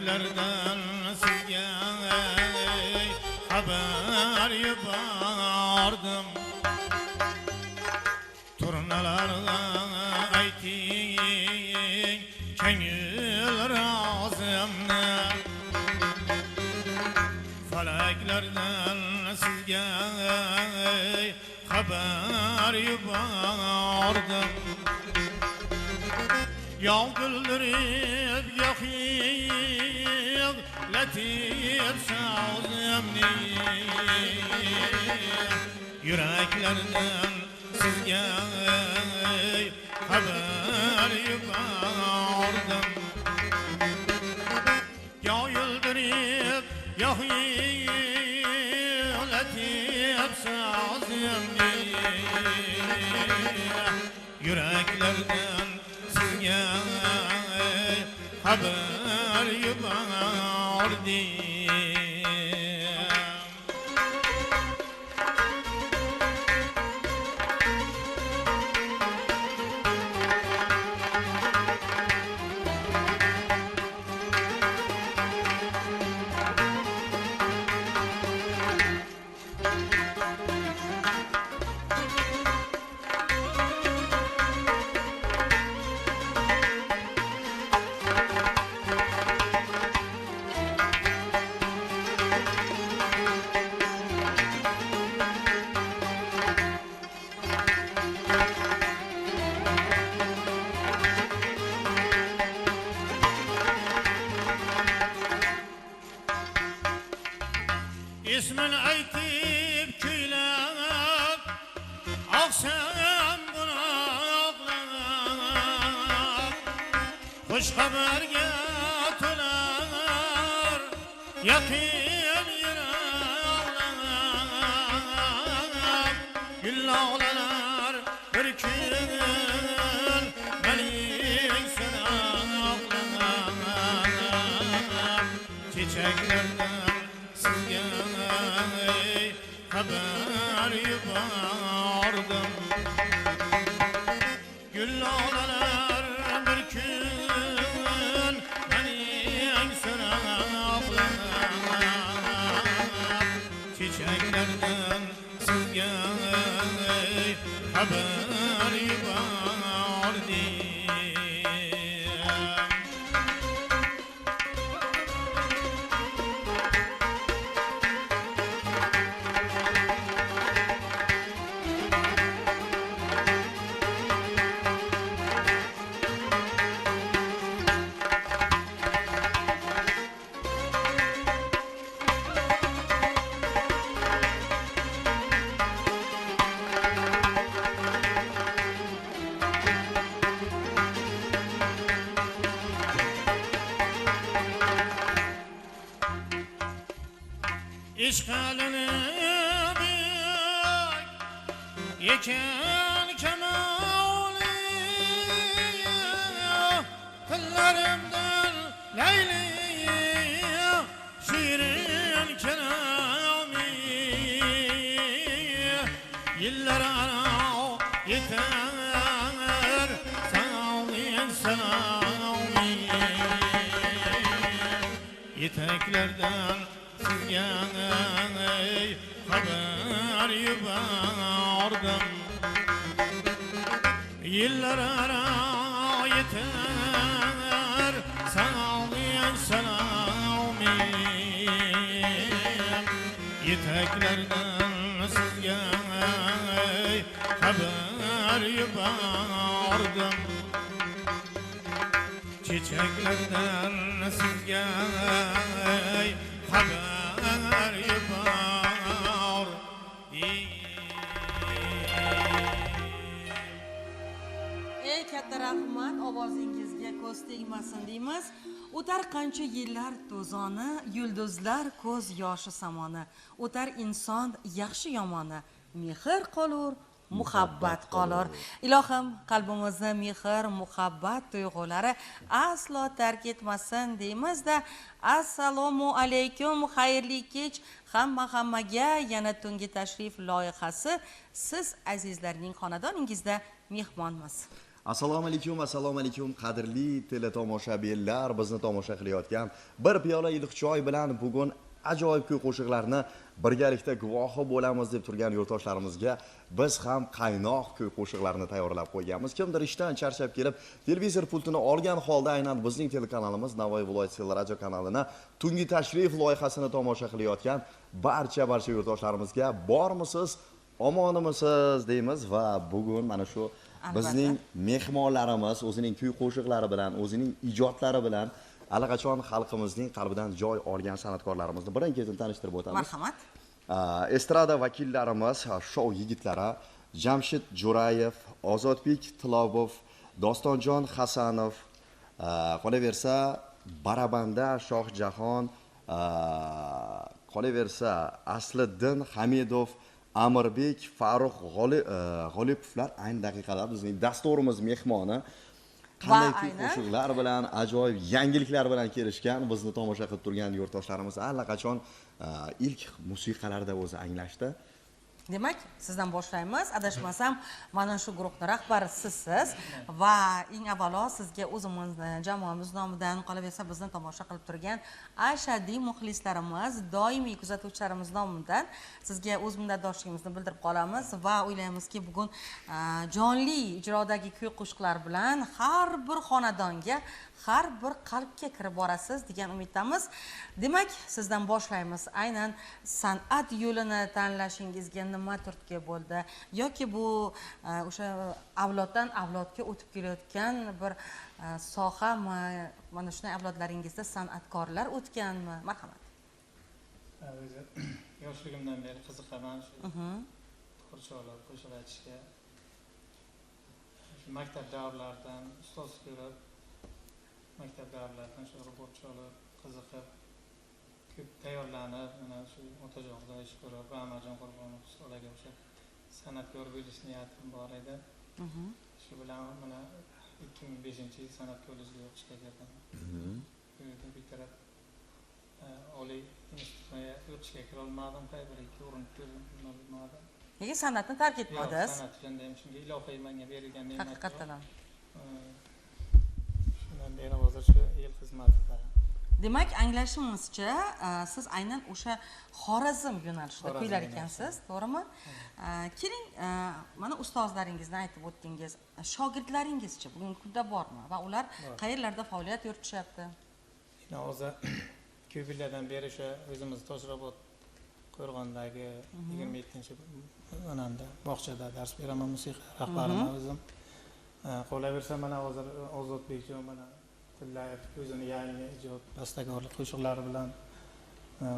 Feleklerden sizge haber yubardım. Turnalarga ayting kengil razımne. Feleklerden sizge haber yubardım. Yağdırıp yakıyıp latif sazımni. Yüreklerden sizge haber yubardım. Yağdırıp yakıyıp latif sazımni. Yüreklerden sizge haber yubardım. İsmin aytib küylep Aksam bunaqlar Hoş haberge tular Yakın yırağlar Gül ağlar bir gün Melik sınaqlar Çiçeklerden sizge haber yubardım. Gül ağlar bir gün benim sıraqlar. Çiçeklerden sizge haber yubardım. İşgalini büyük yeken kemali Kıllarımdan leyli şirin kelami Yıllar ara yeter sağlayın selami Yeteklerden sizge haber yubardım. Yıllar ara yeter sağlayan selami Yeteklerden sizge haber yubardım. Çiçeklerden sizge haber yubardım. Ey katta rahmat, ovozingizga ko'z tegmasin deymiz. O'tar qancha yillar to'zoni, yulduzlar ko'z yoshi samoni. O'tar inson yaxshi yomoni, mehr qolur, muhabbat qolur. Ilohim qalbimizda mehr, muhabbat tuyg'ulari aslo tark etmasin deymizda. Assalomu alaykum, xayrli kech hammaga. Yana tungi tashrif loyihasi siz azizlarning xonadoningizda mehmonmiz. Assalomu alaykum qadrli teletomoshabinlar, bizni tomosha qilayotgan bir piyola iliq choy bilan bugun ajoyib kuy qo'shiqlarni birgalikda guvohi bo'lamiz deb turgan yurtdoshlarimizga biz ham qaynoq kuy qo'shiqlarni tayyorlab qo'yganmiz. Kimdir ishdan charchab kelib, televizor pultini olgan holda aynan bizning telekanalimiz Navoiy viloyati radio kanalini tungi tashrif loyihasini tomosha qilayotgan barcha yurtdoshlarimizga bormisiz, omonimisiz deymiz va bugun mana shu bizning mehmonlarimiz o'zining kuy qo'shiqlari bilan, o'zining ijodlari bilan allaqachon xalqimizning qalbidan joy olgan san'atkorlarimizni birin-ketin tanishtirib o'tamiz. Marhamat. Estrada vakillarimiz, shou yigitlari Jamshid Jo'rayev, Ozodbek Tilobov, Dostonjon Hasanov, qolaversa Barabanda Shohjahon, qolaversa Asliddin Hamidov, Amirbek Farruh G'olipovlar ayni daqiqada bizning dasturimiz mehmoni. Qanday kuy qo'shiqlar bilan, ajoyib yangiliklar bilan kelishgan, bizni tomosha qilib turgan yurtdoshlarimiz allaqachon ilk musiqalarda o'zi anglashdi. Demak, sizdan boshlaymiz. Adashmasam, mana shu guruhning rahbari sizsiz va eng avvalo sizga o'zimiz jamoamiz nomidan, qolaversa bizni tomosha qilib turgan ashaddiy muxlislarimiz, doimiy kuzatuvchilarimiz nomidan sizga o'z minnatdorchiligimizni bildirib qolamiz va o'ylaymizki, bugun jonli ijrodagi kuy qo'shiqlar bilan har bir xonadonga, har bir qalbga kirib borasiz degan umiddamiz. Demak, sizdan boshlaymiz. Aynan san'at yo'lini tanlashingizga nima turtki bo'ldi yoki bu o'sha avloddan avlodga o'tib kelayotgan bir sohami, mana shunday avlodlaringizda san'atkorlar o'tganmi? Marhamat. O'zi yoshligimdan beri qiziqaman shu qo'shiqlar, qo'shiq aytishga. Shu maktab davrlaridan ustoz ko'rib, maktab davrlaridan shu rubob cholib, qiziqib, ko'p tayyorlanib, mana shu Otajoqda ish ko'rib, Amarjon Qurbonov ustolarga o'sha san'atkor bo'lish niyatim bor edi. Shu bilan mana 2005-yil san'at kollejiga o'qishga kirdim. Uyda bitirib oliy institutga o'qishga kira olmadim, qay bir ikki o'rin ko'rmadim. Nega san'atni tark etmadingiz? San'at bilan ham shunga ilohiy menga berilgan ne'mat. Haqiqatan ham. Shundan beri hozir shu el xizmatida. Demak, anglashimizcha, siz aynan o'sha Xorazm yo'nalishida kuylar ekansiz, to'g'rimi? Keling, mana ustozlaringizni aytib o'tdingiz. Shogirdlaringizchi bugungi kunda bormi va ular qayerlarda faoliyat yuritishyapti? Hozir ko'p yillardan beri o'sha o'zimiz Toshobod Qo'rg'ondagi 27-onamda bog'chada dars beraman, musiqa rahbariman o'zim. Qolaversa mana hozir Ozodbekjon mana Tillayev o'zini yangi ijod bastakorlik qo'shiqlari bilan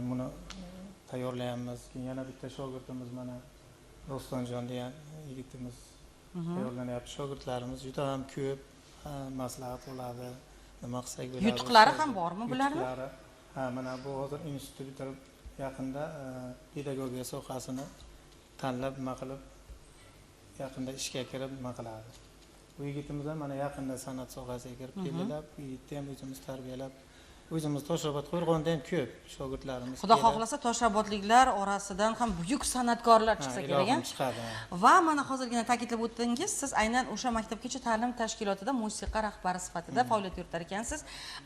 buni tayyorlayapmiz. Keyin yana bitta shogirdimiz mana Dostonjon degan yigitimiz tayyorlanyapti. Shogirdlarimiz juda ham ko'p, maslahat bo'ladi, nima qilsak bo'ladi. Yutuqlari ham bormi bularning? Ha, mana bu hozir institut bitirib yaqinda pedagogiya sohasini tanlab, nima qilib yaqinda ishga kirib nima qiladi. Bu yigitimiz ham mana yaqinda san'at sohasiga kirib keldilar. Bu yigitni ham o'zimiz tarbiyalab, o'zimiz Toshobod Qo'rg'onda ham ko'p shogirdlarimiz. Xudo xohlasa Toshobodliklar orasidan ham buyuk san'atkorlar chiqsa kerak. Va mana hozirgina ta'kidlab o'tdingiz, siz aynan o'sha maktabgacha ta'lim tashkilotida musiqa rahbari sifatida faoliyat yuritar ekansiz.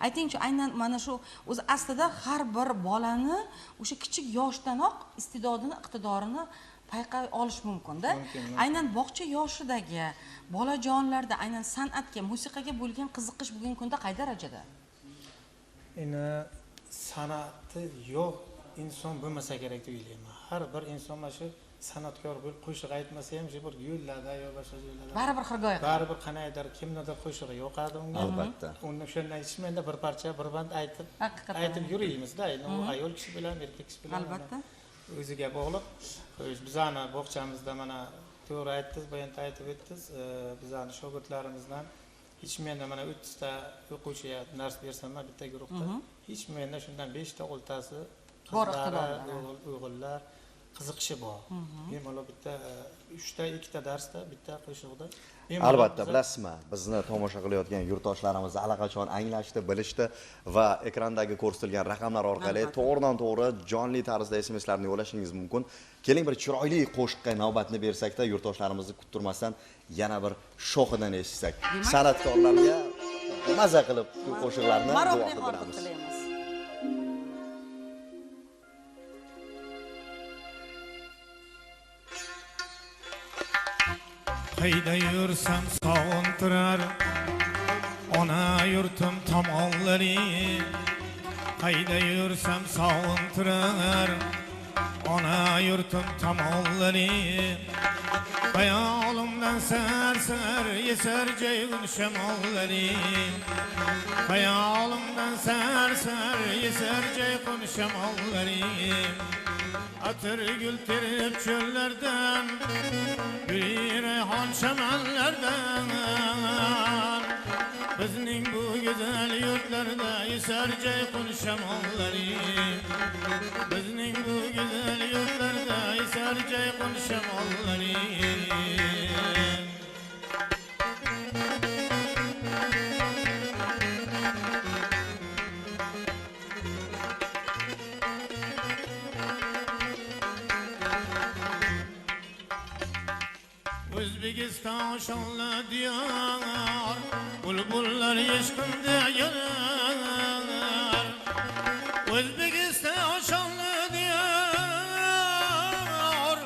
Aytingchi, aynan mana shu o'zi aslida har bir bolani o'sha kichik yoshdanoq istidodini, iqtidorini payqay olish mumkin-da. Aynan bog'cha yoshidagi bolajonlarda aynan san'atga, musiqaga bo'lgan qiziqish bugungi kunda qay darajada? Endi san'ati yo'q inson bo'lmasa kerak deb o'ylayman. Har bir inson mana shu san'atkor bo'lib qo'shiq aytmasa ham shu bir yo'llarda yo boshqa joylarda baribir xirgoyi. Baribir qanaydir kimnidir qo'shig'i yoqadi unga. Albatta. Unda o'shandan aytishmanda bir parcha, bir band aytib yuraymiz-da. Endi u ayol kishi bilan, erkak kishi bilan albatta o'ziga bog'liq. Bizani bog'chamizda mana to'g'ri aytdingiz, bayonda aytib o'tdingiz, bizani shogirdlarimizdan hech menda mana 30 ta o'quvchiga dars bersam, bitta guruhda hech menda shundan 5 ta 10 tasi qizlar, o'g'illar qiziqishi bor. Bemalol bitta 3 ta 2 ta darsda bitta qo'shiqda Albatta, bilasizmi, bizni tomosha qilayotgan yurtdoshlarimiz allaqachon anglashdi, bilishdi va ekrandagi ko'rsatilgan raqamlar orqali to'g'ridan-to'g'ri jonli tarzda SMS-larni yo'llashingiz mumkin. Keling bir chiroyli qo'shiqqa navbatni bersak-da, yurtdoshlarimizni kuttirmasdan yana bir shohidan eshitsak. San'atkorlarga maza qilib qo'shiqlarni Maroqli duo hordiq qilamiz. tilaymiz. Qayda yursam sog'intirar ona yurtim tomonlari, qayda yursam sog'intirar ona yurtim tomonlari, xayolimdan sar yesar jaygun shamollari, xayolimdan sar yesar jaygun shamollari, atir gul terib cho'llardan, gul rayhon shamanlardan, bizning bu go'zal yurtlarda esar jayqun shamollari, bizning bu go'zal yurtlarda esar jayqun shamollari. O'zbekiston shonli diyor, bulbullar ishqimda yonar. O'zbekiston shonli diyor,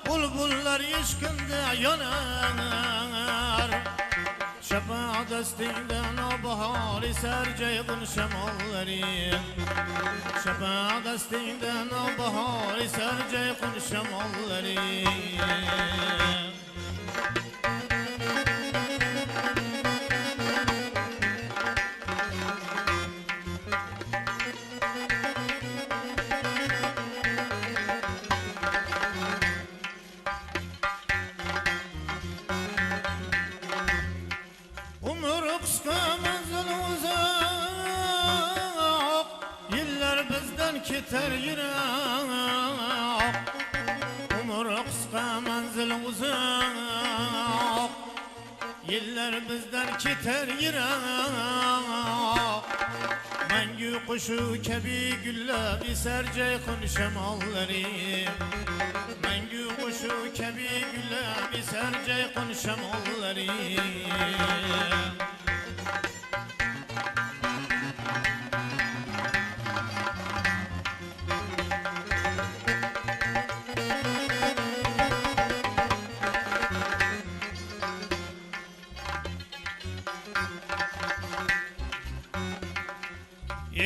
bulbullar ishqimda yonar. Shafaq dastingdan bahor esar jayqun shamollari, shafaq dastingdan bahor esar jayqun shamollari. Umr qisqa manzil uzoq, yillar bizdan ketar yiroq. Umr qisqa manzil uzoq, yillar bizdan ketar yiroq. Mangu qushu kabi gullab esar jayqun shamollari, mangu qushu kabi gullab esar jayqun shamollari.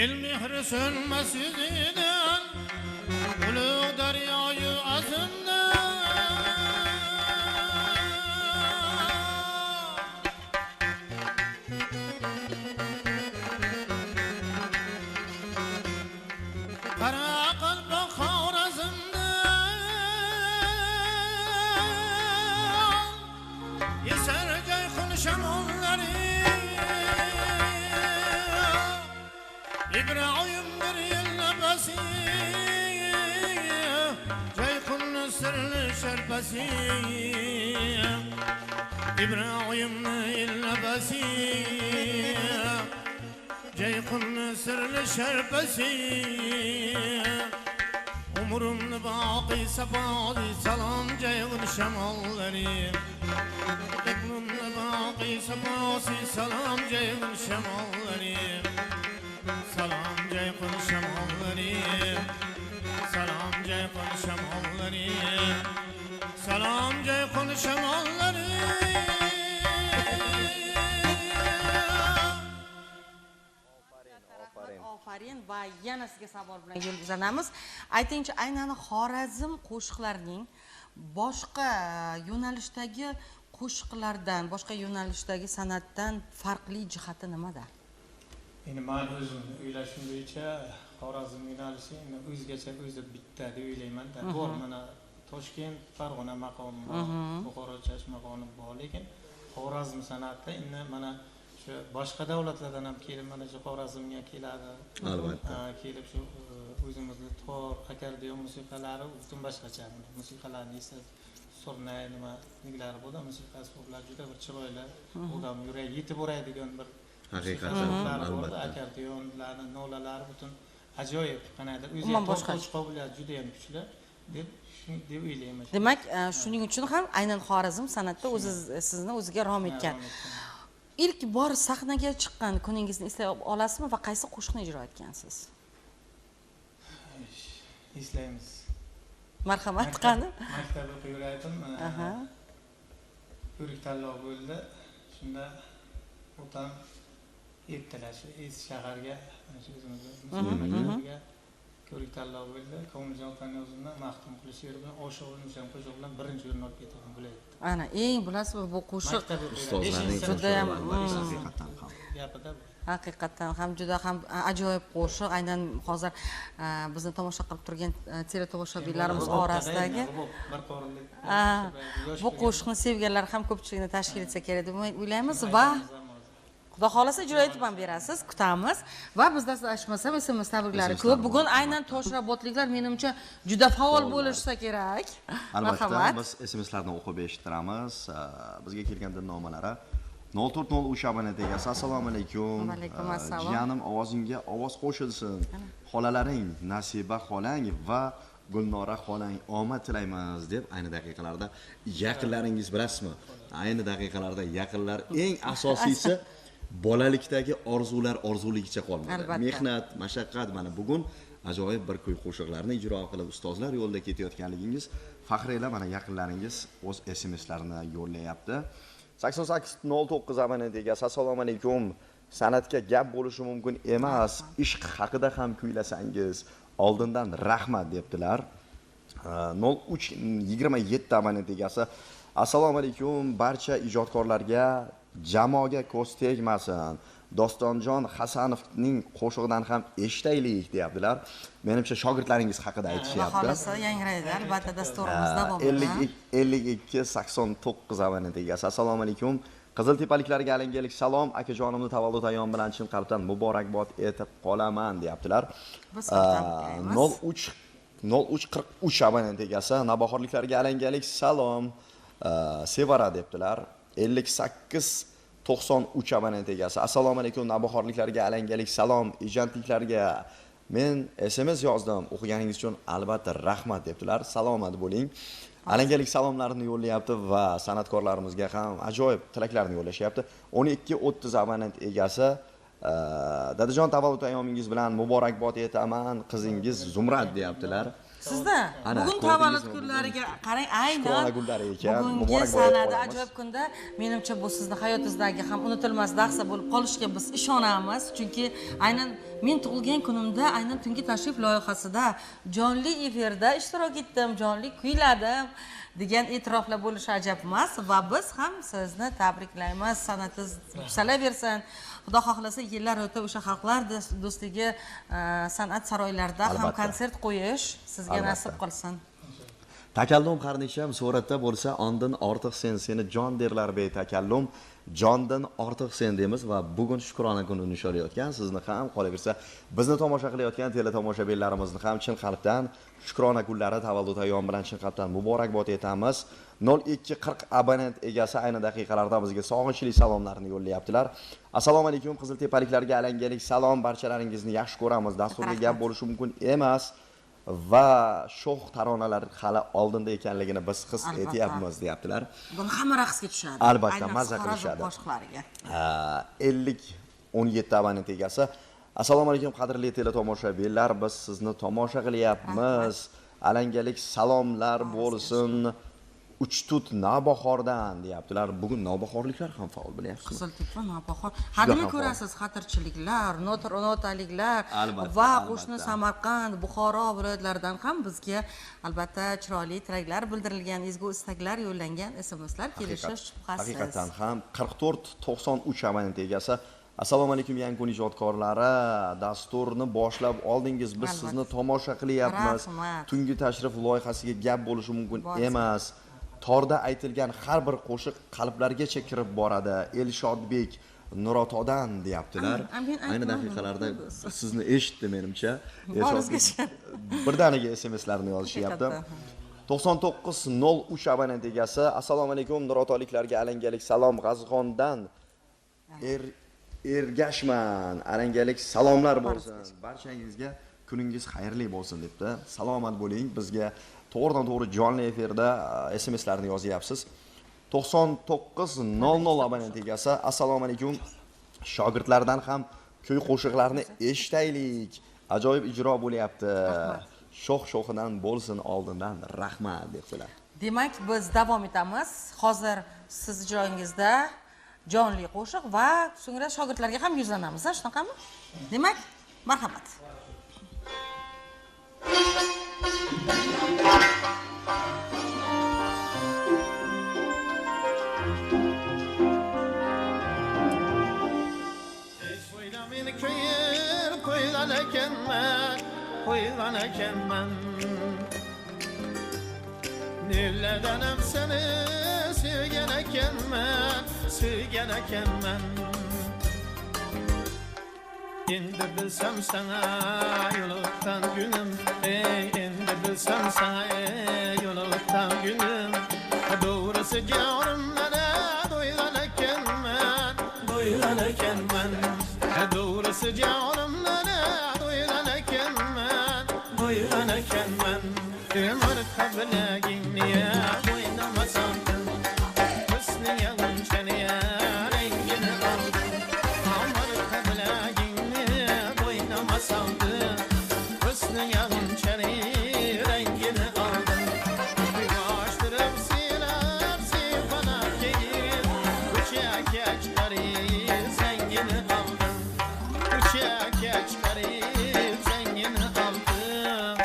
El mehri sönmez yüzünden, ulug' daryoyu azimdan. Qara qalpoq Xorazmdan, esar jayqun shamollari. İbrahim'dir yellabasi, jayqunni sirli sharpasi. İbrahimni yellabasi, jayqunni sirli sharpasi. Umrimni boqi safoli salom jayqun shamollari, umrimni boqi safoli salom jayqun shamollari. Salam jayqun shamollari, salam jayqun shamollari, salam jayqun shamollari. Ofarin va yana sizga savol bilan yo'l uzanamiz. Aytingchi, aynan Xorazm qo'shiqlarining boshqa yo'nalishdagi qo'shiqlardan, boshqa yo'nalishdagi san'atdan farqli jihati nimada? Endi men o'zim o'ylashim bo'yicha Xorazm yo'nalishi o'zgacha o'zi bitta deb o'ylayman-da. Bor mana Toshkent, Farg'ona maqomi bor, Buxoro chashmaqoni bor, lekin Xorazm san'ati endi mana shu boshqa davlatlardan ham kelib mana shu Xorazmga keladi. Albatta. Kelib shu o'zimizni tor akordeon musiqalari butun boshqacha. Musiqalarni esa surnay nimalari bo'ldi, musiqa asboblari juda bir chiroyli, odam yuragiga yetib boradigan bir Haqiqatan, albatta. akordeonlarning nolalari butun ajoyib, qanaqadir Umuman o'ziga boshqa. to'qish qobiliyati juda ham kuchli deb o'ylayman. Demak, shuning uchun ham aynan Xorazm san'atda sizni o'ziga rom etgan. İlk bor sahnaga chiqqan kuningizni eslay olasizmi va qaysi qo'shiqni ijro etgansiz? Eslaymiz. Marhamat, qani? Maktabda o'qib yurardim. Ko'rik tanlov bo'ldi. Shunda otam ertalar shu shaharga, shu o'zimizga ko'rik tanlov bo'ldi. Komiljon otaning o'zini mahkum qilish yeri bilan Osho'g'il Nushan qo'shiq bilan birinchi o'rinni olib ketgan bo'ladi. Ana, eng bilasizmi bu qo'shiq Ustozlarning juda ham haqiqatan ham. gapida haqiqatan ham juda ham ajoyib qo'shiq. Aynan hozir bizni tomosha qilib turgan teletomoshabinlarimiz orasidagi bu qo'shiqni sevganlar ham ko'pchilikni tashkil etsa kerak deb o'ylaymiz va Xudo xolasa ijro etib ham berasiz, kutamiz va bizda adashmasam SMS tabriklari ko'p. Bugun aynan Toshrobodliklar menimcha juda faol bo'lishsa kerak. Albatta, biz SMSlarni o'qib eshittiramiz. Bizga kelgan dinnomalari 0403 abonent egasi. Assalomu alaykum. Va alaykum assalom. Jiyanim, ovozingga ovoz qo'shilsin. Xolalaring Nasiba xolang va Gulnora xolang omad tilaymiz deb ayni daqiqalarda yaqinlaringiz bilasizmi? Ayni daqiqalarda yaqinlar eng asosiysi bolalikdagi orzuligicha qolmadi. Mehnat, mashaqqat mana bugun ajoyib bir kuy qo'shiqlarni ijro qilib ustozlar yo'lida ketayotganligingiz faxriylar mana yaqinlaringiz o'z SMSlarini yo'llayapti. 8809 abonent egasi. Assalomu alaykum. San'atga gap bo'lishi mumkin emas, ishq haqida ham kuylasangiz oldindan rahmat debdilar. 0327 abonent egasi. Assalomu alaykum, barcha ijodkorlarga jamoaga ko'z tegmasin. Dostonjon Hasanovning qo'shig'idan ham eshitaylik deyaptilar. Menimcha shogirdlaringiz haqida aytishyapti. Xohlasa yangraydi, albatta dasturimizda davomida. 5289 abonent egasi. Assalomu alaykum. Qiziltepaliklarga alangalik salom, akajonimni tavallud ayyom bilan chin qalbdan muborakbod etib qolaman deyaptilar. Biz tabriklaymiz. 0343 abonent egasi. Navbahorliklarga alangalik salom, Sevara debdilar. 5893 abonent egasi. Assalomu alaykum, navbahorliklarga alangalik salom, ijantliklarga men SMS yozdim. O'qiganingiz uchun albatta rahmat debdilar. Salomat bo'ling. Alangalik salomlarini yo'llayapti va san'atkorlarimizga ham ajoyib tilaklarni yo'llashyapti. 1230 abonent egasi. Dadajon, tavallud ayyomingiz bilan muborakbod etaman, qizingiz Zumrad deyaptilar. Sizda bugun tavallud kunlariga qarang, aynan bugungi sanada ajoyib kunda menimcha bu sizni hayotingizdagi ham unutilmas lahza bo'lib qolishiga biz ishonamiz. Chunki aynan men tug'ilgan kunimda aynan tungi tashrif loyihasida jonli efirda ishtirok etdim, jonli kuyladim degan e'tiroflar bo'lishi ajab emas va biz ham sizni tabriklaymiz. San'atingiz yuksalaversin. Xudo xohlasa yillar o'tib o'sha xalqlar do'stligi san'at saroylarida ham konsert qo'yish sizga nasib qilsin. Takallum qarnisham suratda bo'lsa, ondan ortiq seni jon derlar be takallum. Jondan ortiq sen deymiz va bugun Shukrona kuni nishonlayotgan sizni ham qolaversa bizni tomosha qilayotgan teletomoshabinlarimizni ham chin qalbdan Shukrona kunlari tavallud ayyom bilan chin qalbdan muborakbod etamiz. 0240 abonent egasi ayni daqiqalarda bizga sog'inchli salomlarini yo'llayaptilar. Assalomu alaykum, qiziltepaliklarga alangalik salom, barchalaringizni yaxshi ko'ramiz. Dasturga gap bo'lishi mumkin emas va sho'x taronalar hali oldinda ekanligini biz his etyapmiz deyaptilar. Buni hamma raqsga tushadi. Albatta maza qilishadi. Qo'shiqlariga. 5017 abonent egasi. Assalomu alaykum qadrli teletomoshabinlar, biz sizni tomosha qilyapmiz. Alangalik salomlar bo'lsin. Uchtut Navbahordan deyaptilar. Bugun navbahorliklar ham faol bo'lyapti. Qiziltepa, Navbahor. Hadini ko'rasiz, xatirchiliklar, notaliklar va qo'shni Samarqand, Buxoro viloyatlaridan ham bizga albatta chiroyli tilaklar bildirilgan, ezgu istaklar yo'llangan SMSlar kelishi shubhasiz. Haqiqatan ham 4493 abonent egasi. Assalomu alaykum, yangi kun ijodkorlari. Dasturni boshlab oldingiz. Biz sizni tomosha qilyapmiz. Tungi tashrif loyihasiga gap bo'lishi mumkin emas. Torda aytilgan har bir qo'shiq qalblargacha kirib boradi. Elshodbek Nurotodan deyaptilar. men Ayni aytmadim. daqiqalarda sizni eshitdi menimcha. Borizgacha. Birdaniga SMSlarni yozishyapti. Haqiqatdan. 9903 abonent egasi. Assalomu alaykum Nurotoliklarga alangalik salom G'azixondan. Ergashman. Alangalik salomlar bo'lsin. Barchangizga kuningiz xayrli bo'lsin debdi. Salomat bo'ling. Bizga to'g'ridan-to'g'ri jonli efirda SMSlarni yozyapsiz. 9900 abonent egasi. Assalomu alaykum. Shogirdlardan ham kuy qo'shiqlarni eshitaylik. Ajoyib ijro bo'lyapti. Sho'x-sho'xidan bo'lsin oldindan rahmat debdilar. Demak, biz davom etamiz. Hozir siz ijroingizda jonli qo'shiq va so'ngra shogirdlarga ham yuzlanamiz, shunaqami? Demak, marhamat. Koygan ekenmen Nilledenem seni sevgen ekenmen Endi bilsem sana yoluktan günüm Endi bilsem sana yoluktan günüm Doğrusu canımlara doygan ekenmen Doğrusu canımlara doygan ekenmen Ömür kabile ginniye boynamasandın Hüsnü yalın çeniye rengini aldın Ömür kabile ginniye boynamasandın Hüsnü yalın çeniye rengini aldın Baştırıp siler sifana keyif Uçak çıkarıyı zengini aldın Uçak çıkarıyı zengini aldın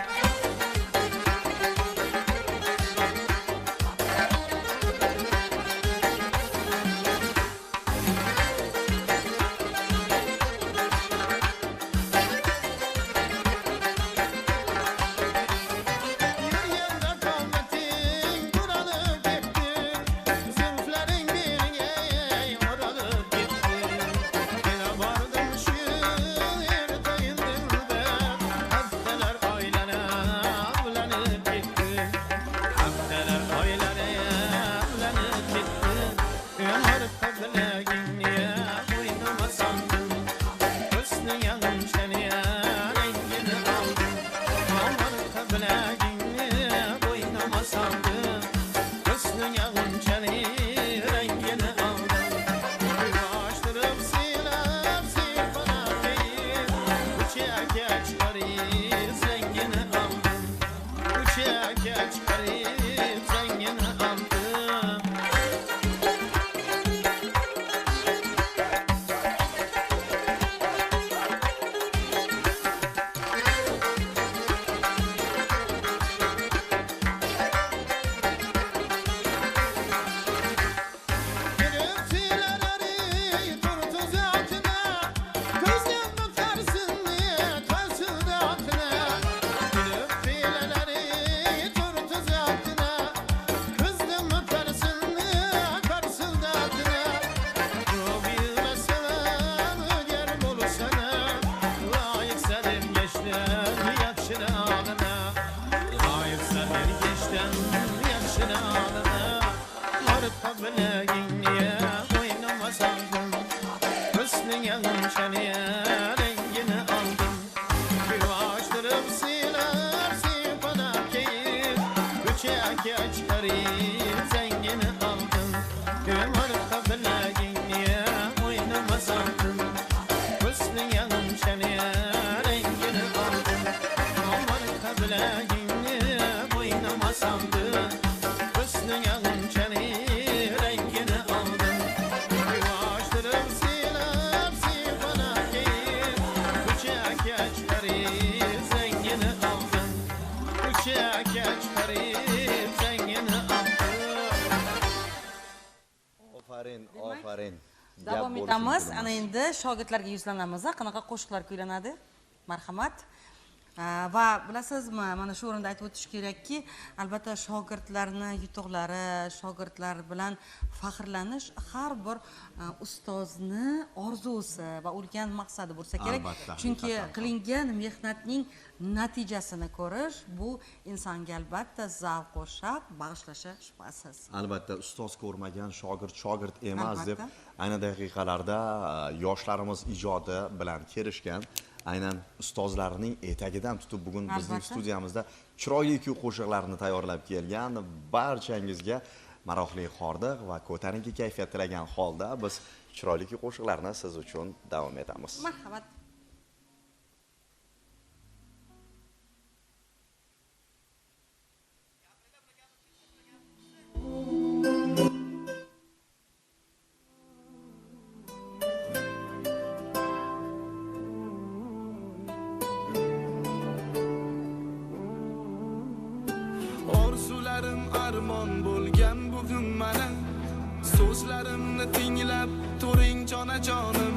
Ofarin. Davom etamiz. Ana endi shogirdlarga yuzlanamiz. Qanaqa qo'shiqlar kuylanadi? Marhamat. Va bilasizmi, mana shu o'rinda aytib o'tish kerakki, albatta shogirdlarni yutuqlari, shogirdlar bilan faxrlanish har bir ustozni orzusi va ulkan maqsadi bo'lsa kerak. Albatta, Chunki haqiqatan. qilingan mehnatning natijasini ko'rish bu insonga albatta zavq va shavq bag'ishlashi shubhasiz. Albatta, ustoz ko'rmagan shogird emas deb Albatta. ayni daqiqalarda yoshlarimiz ijodi bilan kelishgan. Aynan ustozlarning etagidan tutib bugun bizning Albatta. studiyamizda chiroyli kuy qo'shiqlarini tayyorlab kelgan barchangizga maroqli hordiq va ko'tarinki kayfiyat tilagan holda biz chiroyli kuy qo'shiqlarni siz uchun davom etamiz. Marhamat. Orzularim armon bo'lgan bugun mana, so'zlarimni tinglab turing jonajonim.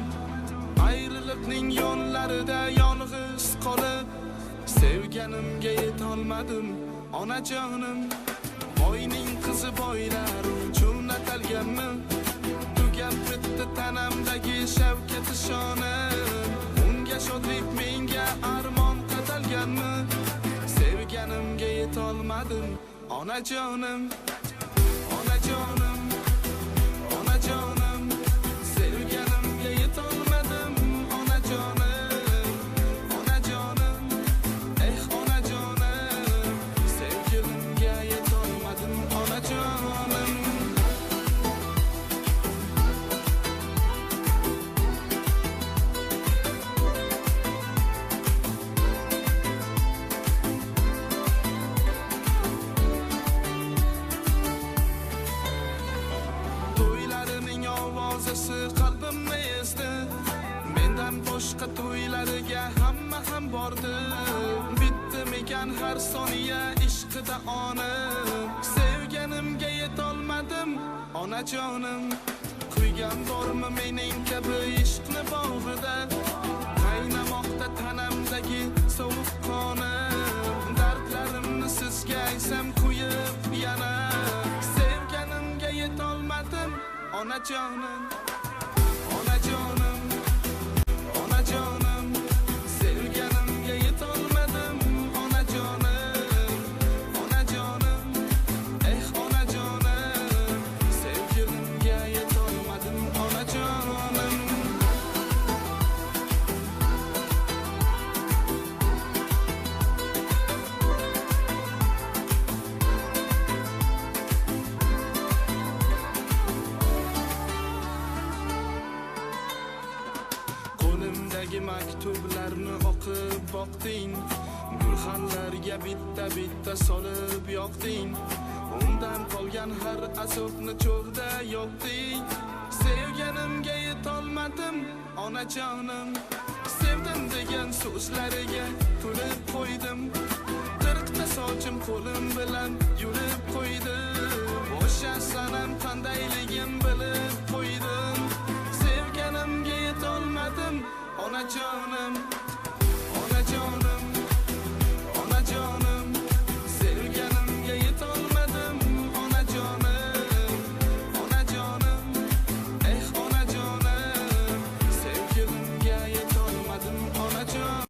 Ayriliqning yo'llarida yolg'iz qolib, sevganimga yetolmadim onajonim. Boyning qizi boylar uchun atalganmi? Tugab bitdi tanamdagi shavkat ishonim. Unga shodlik menga armon qatalganmi? Sevganimga yetolmadim onajonim. Onajonim, onajonim. Sevganimga yetolmadim onajonim. Onajonim, onajonim. Sevgilimga yetolmadim onajonim. To'ylarining ovozisi qalbimni ezdi. Mendan boshqa to'ylariga hamma ham bordi. Bittimikan har soniya ishqida onim. Sevganimga yetolmadim onajonim. Kuygan bormi mening kabi ishqni bog'ida? Qaynamoqda tanamdagi sovuq qonim. Dardlarimni sizga aytsam kuyib yana. Sevganimga yetolmadim onajonim. Onajonim, onajonim. Sevganimga yetolmadim onajonim. Onajonim, onajonim. Sevgilimga yetolmadim onajonim. Qo'limdagi maktublarni o'qib boqding. Gulxanlarga bitta solib yoqding. Undan qolgan har azobni cho'g'da yoqding. Sevganimga yetolmadim onajonim. Sevdim degan so'zlariga kulib qo'ydim. Qirqta sochim qo'lim bilan yurib qo'ydim. O'sha sanam qandayligim bilib qo'ydim. Sevganimga yetolmadim onajonim. Onajonim, onajonim. Sevganimga yetolmadim onajonim. Onajonim, onajonim. Sevgilimga yetolmadim onajonim.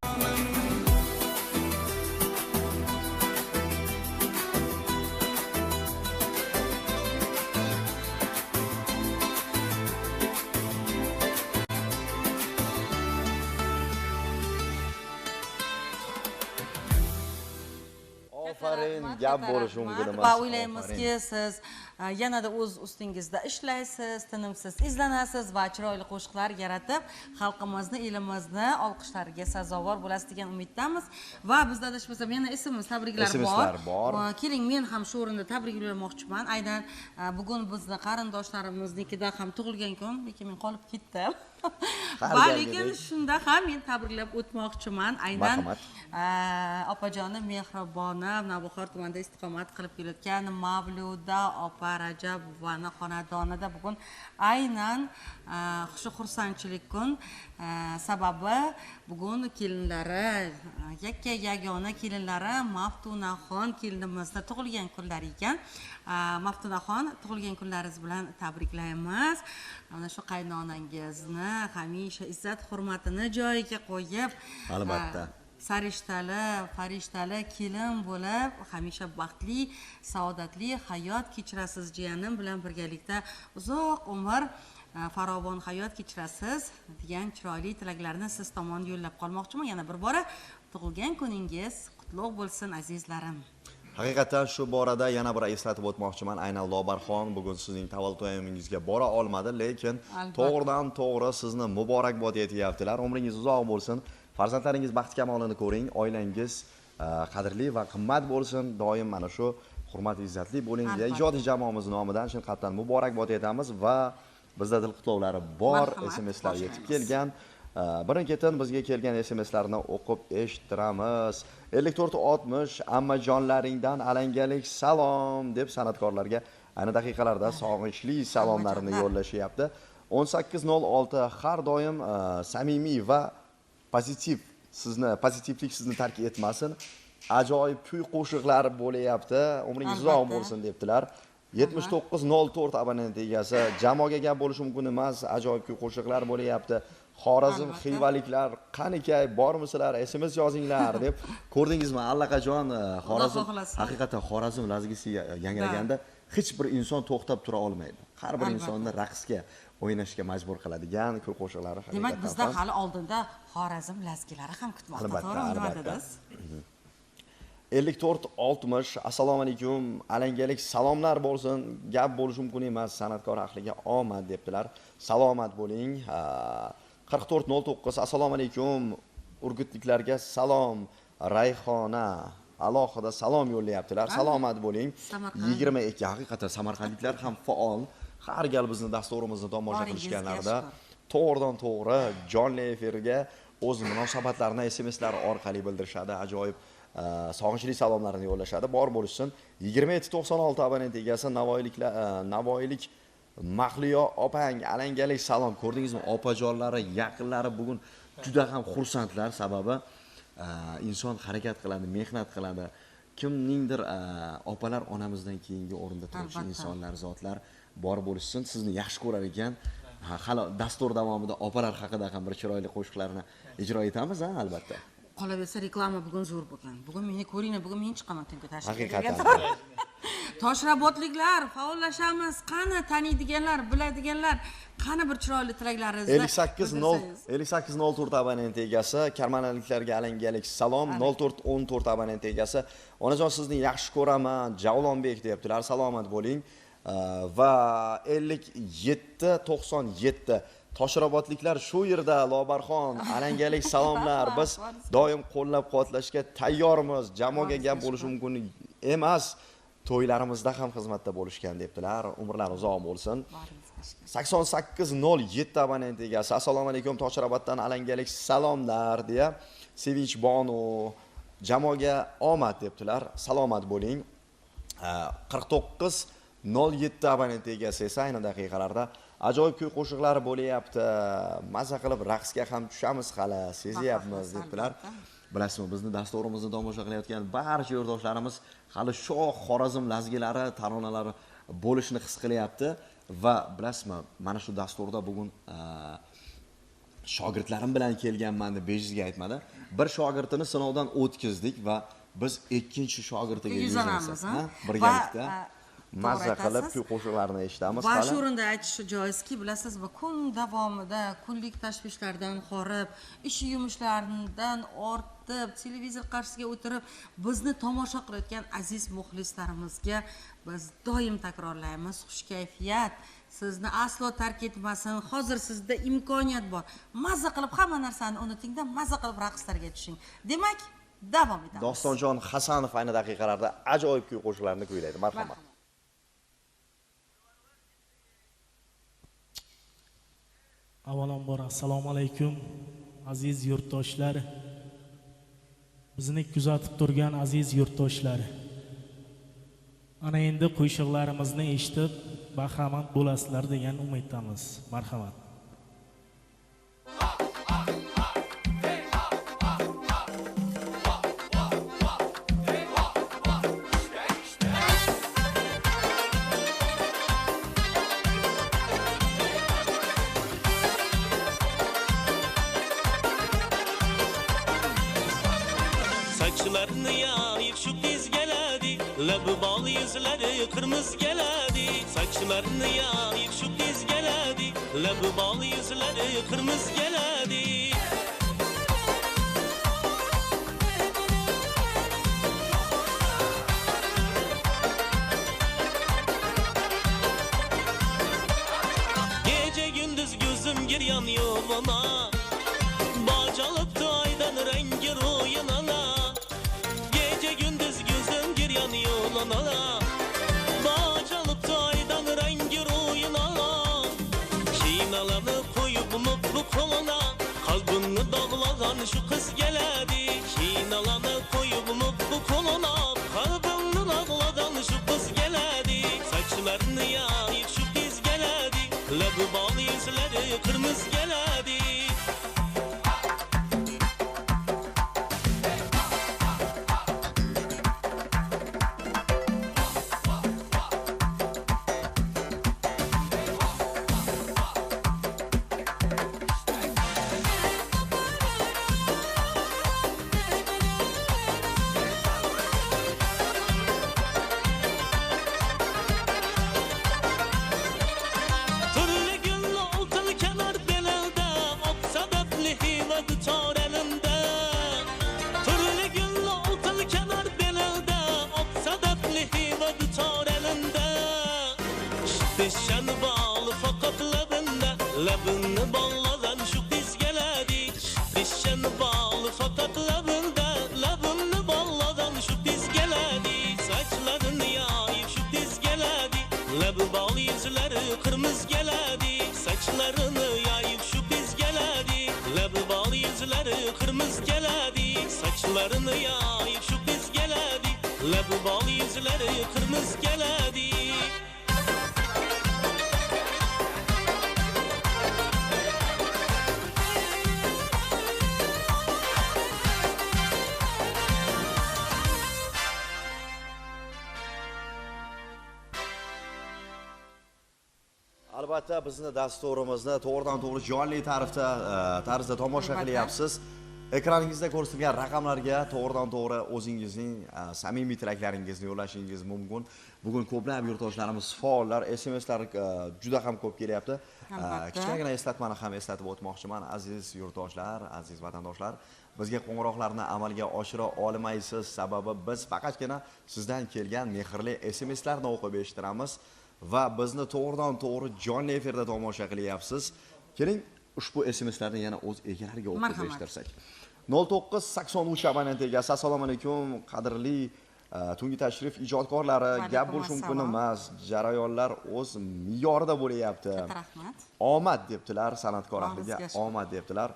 Ofarin, gap bo'lishi mumkin emas. Va o'ylaymizki, siz yanada o'z ustingizda ishlaysiz, tinimsiz izlanasiz va chiroyli qo'shiqlar yaratib, xalqimizni, elimizni olqishlariga sazovor bo'lasiz degan umiddamiz. Va bizda adashmasam yana ismimiz, tabriklar bor. Keling, men ham shu o'rinda tabriklamoqchiman. Aynan bugun bizni qarindoshlarimizdikida ham tug'ilgan kun, lekin men qolib ketdim. Va lekin shunda ham men tabriklab o'tmoqchiman. Aynan opajonim Mehribona Navbahor tumanida istiqomat qilib kelayotgan Mavluda opa va Rajabovani xonadonida bugun aynan xushxursandchilik kun. Sababi bugun kelinlari, yagona kelinlari Maftunaxon kelinimizni tug'ilgan kunlari ekan. Maftunaxon, tug'ilgan kunlaringiz bilan tabriklaymiz. Mana shu qaynonangizni hamisha izzat hurmatini joyiga qo'yib, Albatta. farishtali kelin bo'lib, hamisha baxtli, saodatli hayot kechirasiz jiyanim bilan birgalikda uzoq umr, farovon hayot kechirasiz degan chiroyli tilaklarni siz tomon yo'llab qolmoqchiman. Yana bir bora tug'ilgan kuningiz qutlug' bo'lsin azizlarim. Haqiqatan shu borada yana bir eslatib o'tmoqchiman. Aynan Lobarxon bugun sizning tavallud to'yimingizga bora olmadi, lekin to'g'ridan to'g'ri sizni muborakbod etyaptilar. Umringiz uzoq bo'lsin. Farzandlaringiz baxt kamolini ko'ring, oilangiz qadrli va qimmat bo'lsin. Doim mana shu hurmat izzatli bo'ling deya ijodiy jamoamiz nomidan chin qalbdan muborakbod etamiz va bizda dil qutlovlari bor, SMSlar yetib kelgan. Birin-ketin bizga kelgan SMSlarni o'qib eshittiramiz. 5460 ammajonlaringdan alangalik salom deb san'atkorlarga ayni daqiqalarda sog'inchli salomlarini yo'llashyapti. 1806 har doim samimiy va pozitivlik sizni tark etmasin. Ajoyib kuy qo'shiqlar bo'layapti. Umringiz uzoq bo'lsin debdilar. 7904 abonent egasi. Jamoaga gap bo'lishi mumkin emas. Ajoyib kuy qo'shiqlar bo'layapti. Xorazm xivaliklar qanikay bormisizlar? SMS yozinglar deb ko'rdingizmi? Allaqachon Xorazm haqiqatan Xorazm lazgisi yangraganda hech bir inson to'xtab tura olmaydi. Har bir insonni raqsga o'ynashga majbur qiladigan kuy qo'shiqlari haqiqatan. Demak, bizda hali oldinda Xorazm lazgilari ham kutmoqda. To'g'rimi nima dedingiz? 5460 assalomu alaykum, alangalik salomlar bo'lsin. Gap bo'lishi mumkin emas, san'atkor ahliga omad debdilar. Salomat bo'ling. 4409 assalomu alaykum, urgutliklarga salom. Rayhona alohida salom yo'llayaptilar. Salomat bo'ling. 22 haqiqatan samarqandliklar ham faol. Har gal bizni dasturimizni tomosha qilishganlarida to'g'ridan to'g'ri jonli efirga o'z munosabatlarini SMSlar orqali bildirishadi. Ajoyib sog'inchli salomlarini yo'llashadi. Bor bo'lsin. 2796 abonent egasi Navoiylik Mahliyo opang alangalik salom. Ko'rdingizmi? Opajonlari, yaqinlari bugun juda ham xursandlar. Sababi inson harakat qiladi, mehnat qiladi. Kimningdir opalar onamizdan keyingi o'rinda turuvchi insonlar, zotlar bor bo'lishsin. Sizni yaxshi ko'rar ekan. Hali dastur davomida opalar haqida ham bir chiroyli qo'shiqlarni ijro etamiz, albatta. Qolaversa reklama bugun zo'r bo'lgan. Bugun meni ko'ringlar, bugun men chiqaman tunga tashrif. Haqiqatan. Toshrabotliklar, faollashamiz. Qani taniydiganlar, biladiganlar, qani bir chiroyli tilaklaringizni 5804 abonent egasi, karmanaliklarga alangalik salom. 0414 abonent egasi. Onajon sizni yaxshi ko'raman, Javlonbek deyaptilar. Salomat bo'ling. Va 5797 Toshrabotliklar shu yerda Lobarxon alangalik salomlar. Biz doim qo'llab-quvvatlashga tayyormiz. Jamoaga gap bo'lishi mumkin emas. To'ylarimizda ham xizmatda bo'lishgan debdilar. Umrlar uzoq bo'lsin. 8807 abonent egasi. Assalomu alaykum, Toshrabotdan alangalik salomlar deya Sevinch Bonu jamoaga omad debdilar. Salomat bo'ling. 4907 abonent egasi esa ayni daqiqalarda ajoyib kuy qo'shiqlari bo'layapti. Maza qilib raqsga ham tushamiz hali, sezyapmiz debdilar. Bilasizmi, bizni dasturimizni tomosha qilayotgan barcha yurtdoshlarimiz hali shoh Xorazm lazgilari, taronalari bo'lishni his qilyapti va bilasizmi, mana shu dasturda bugun shogirdlarim bilan kelganman deb bejizga aytmadi. Bir shogirdini sinovdan o'tkazdik va biz ikkinchi shogirdiga yuzlanamiz, birgalikda mazza qilib kuy qo'shiqlarini eshitamiz. Va shu o'rinda aytish joizki, bilasizmi, kun davomida kunlik tashvishlardan horib, ish yumushlardan ortib, televizor qarshisiga o'tirib, bizni tomosha qilayotgan aziz muxlislarimizga biz doim takrorlaymiz, xush kayfiyat sizni aslo tark etmasin. Hozir sizda imkoniyat bor. Mazza qilib hamma narsani unuting-da, mazza qilib raqslarga tushing. Demak, davom etamiz. Dostonjon Hasanov ayni daqiqalarda ajoyib kuy qo'shiqlarini kuylaydi. Marhamat. Avvalambor assalomu alaykum aziz yurtdoshlar. Bizni kuzatib turgan aziz yurtdoshlar. Ana endi qo'shiqlarimizni eshitib bahramand bo'lasizlar degan umiddamiz. Marhamat. Saçlarını yayıp şu kız geledi, labı bal yüzleri kırmızı geledi. Saçlarını yayıp şu kız geledi, labı bal yüzleri kırmızı geledi. Gece gündüz gözüm giryan yoluna, bacalıktı aydan rengi ruyunana. Gece gündüz gözüm giryan yoluna, bacalıktı aydan rengi ruyunana. Şinalanı koyup mutlu koluna, kalbini dağlayan şu kız geledi. Şinalanı koyup mutlu koluna, kalbini dağlayan şu kız geledi. Saçlarını yayıp şu kız geledi, labı bal yüzleri kırmızı geledi. Türlü günlü oltalı kenar belelde, oksadetli hive tutar elinde. Türlü günlü oltalı kenar belelde, oksadetli hive tutar elinde. Dişen bağlı fakat labinde, labını balladan şu kız geledi. Dişen bağlı fakat labinde, labını balladan şu kız geledi. Saçlarını yayıp şu kız geledi, labı bal yüzleri kırmızı geledi. Saçlarını yayıp şu kız geledi, labı bal yüzleri kırmızı geledi. Saçlarını yayıp şu kız geledi, labı bal yüzleri kırmızı geledi. Albatta bizni dasturimizni to'g'ridan to'g'ri jonli tarzda tomosha qilyapsiz. Ekraningizda ko'rsatilgan raqamlarga to'g'ridan to'g'ri o'zingizning samimiy tilaklaringizni yo'llashingiz mumkin. Bugun ko'plab yurtdoshlarimiz faollar, SMSlar juda ham ko'p kelyapti. Kichkinagina eslatmani ham eslatib o'tmoqchiman. Aziz yurtdoshlar, aziz vatandoshlar, bizga qo'ng'iroqlarni amalga oshira olmaysiz. Sababi biz faqatgina sizdan kelgan mehrli SMSlarni o'qib eshittiramiz va bizni to'g'ridan to'g'ri jonli efirda tomosha qilyapsiz. Keling, ushbu SMSlarni yana o'z egalariga o'qib eshittirsak. 0983 abonent egasi, assalomu alaykum, qadrli tungi tashrif ijodkorlari, gap bo'lish mumkin emas, jarayonlar o'z me'yorida bo'lyapti. Rahmat. Omad debdilar, san'atkor ahliga omad debdilar.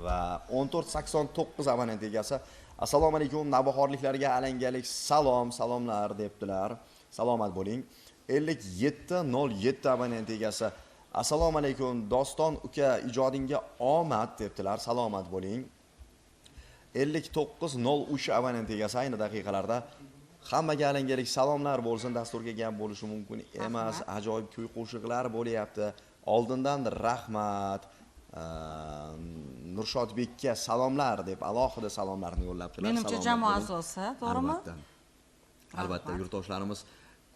Va 1489 abonent egasi, assalomu alaykum, navbahorliklarga alangalik salomlar debdilar. Salomat bo'ling. 5707 abonent egasi, assalomu alaykum, Doston uka, ijodingga omad debdilar. Salomat bo'ling. 5903 abonent egasi, ayni daqiqalarda hammaga alangalik salomlar bo'lsin. Dasturga gap bo'lishi mumkin emas, ajoyib kuy qo'shiqlar bo'lyapti. Oldindan rahmat. Nurshodbekka salomlar deb alohida salomlarni yo'llabdilar. Menimcha jamoa a'zosi, to'g'rimi? Albatta, yurtdoshlarimiz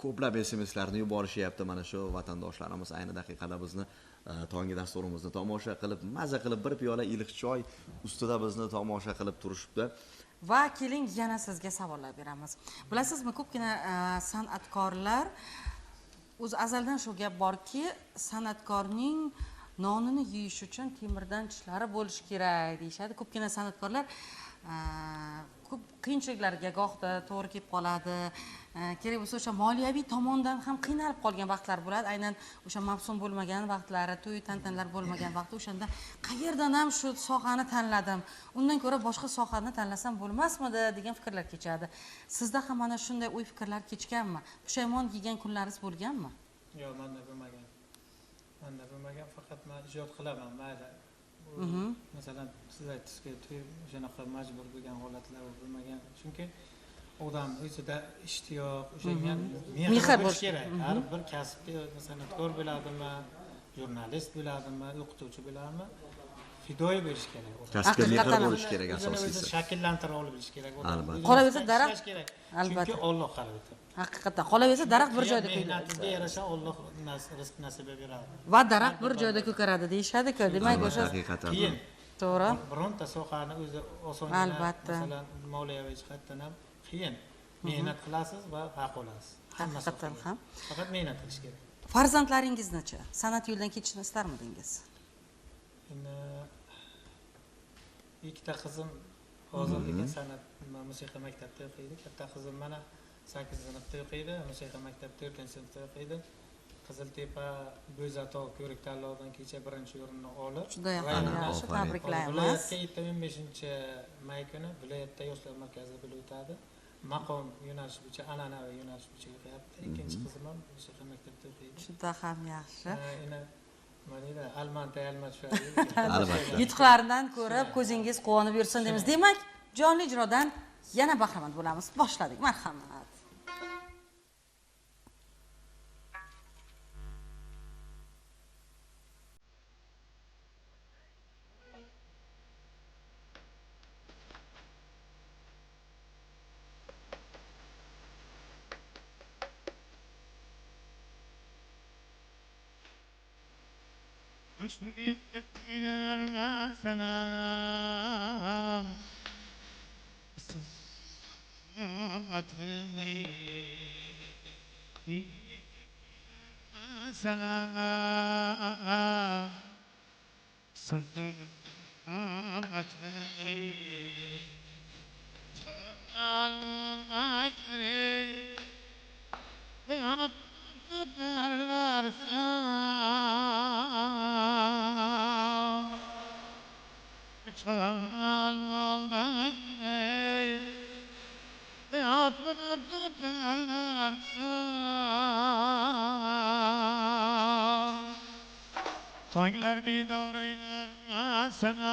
ko'plab SMSlarni yuborishyapti. Mana shu vatandoshlarimiz ayni daqiqada bizni tongi dasturimizni tomosha qilib, maza qilib bir piyola iliq choy ustida bizni tomosha qilib turishibdi. Va keling, yana sizga savollar beramiz. Bilasizmi, ko'pgina san'atkorlar o'z azaldan shu gap borki, san'atkorning nonini yeyish uchun temirdan tishlari bo'lishi kerak deyshadi. Ko'pgina san'atkorlar ko'p qiyinchiliklarga gohida to'g'ri kelib qoladi. Kerak bo'lsa o'sha moliyaviy tomondan ham qiynalib qolgan vaqtlar bo'ladi. Aynan o'sha mavsum bo'lmagan vaqtlari, to'y tantanalar bo'lmagan vaqtda o'shanda qayerdan ham shu sohani tanladim. Undan ko'ra boshqa sohani tanlasam bo'lmasmidi degan fikrlar kechadi. Sizda ham mana shunday o'y fikrlar kechganmi? Pushaymon yegan kunlaringiz bo'lganmi? Yo'q, menda bo'lmagan. Menda bo'lmagan, faqat men ijod qilaman, mayli. Masalan, siz aytdingizki, to'y shunaqa majbur bo'lgan holatlar bo'lmagan. Chunki odam o'zida ishtiyoq, o'shanga mehr bo'lishi kerak. Har bir kasbga san'atkor bo'ladimi, jurnalist bo'ladimi, o'qituvchi bo'ladimi, fidoyi bo'lish kerak. Kasbga mehr bo'lish kerak asosiysi. Shakllantira olish kerak odam. Qolaversa daraxt albatta. Chunki Alloh qarovida. Haqiqatan qolaversa daraxt bir joyda mehnatiga yarasha Alloh rizq nasib beradi. Va daraxt bir joyda ko'karadi deyshadi-ku. Demak, o'sha haqiqatan qiyin. to'g'ri. Bironta sohani o'zi oson Albatta. Masalan, moliyaviy jihatdan ham qiyin. Mehnat qilasiz va haq olasiz. Haqiqatan ham. Faqat mehnat qilish kerak. Farzandlaringizni-chi san'at yo'lidan ketishini istarmidingiz? Endi ikkita qizim hozirgi san'at musiqa maktabida o'qiydi. Katta qizim mana 8-sinfda o'qiydi, musiqa maktabida 4-sinfda o'qiydi. Qiziltepa Bo'zatog' ko'rik tanlovidan kecha 1-o'rinni olib, Juda yaxshi, tabriklaymiz. Viloyatga 25-may kuni viloyatda yoshlar markazida bo'lib o'tadi. Maqom yo'nalishi bo'yicha, an'anaviy yo'nalish bo'yicha o'qiyapti. Ikkinchi qizim ham musiqa maktabida o'qiydi. Juda ham yaxshi. Endi mana almanta Yutuqlaridan ko'rib ko'zingiz quvonib yursin deymiz. Demak, jonli ijrodan yana bahramand bo'lamiz. Boshladik. Marhamat. Tanglar bidorina sana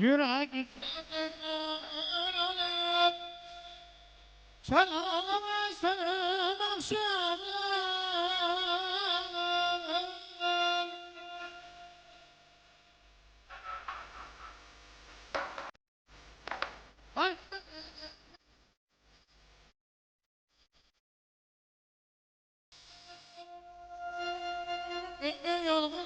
Yürek yolga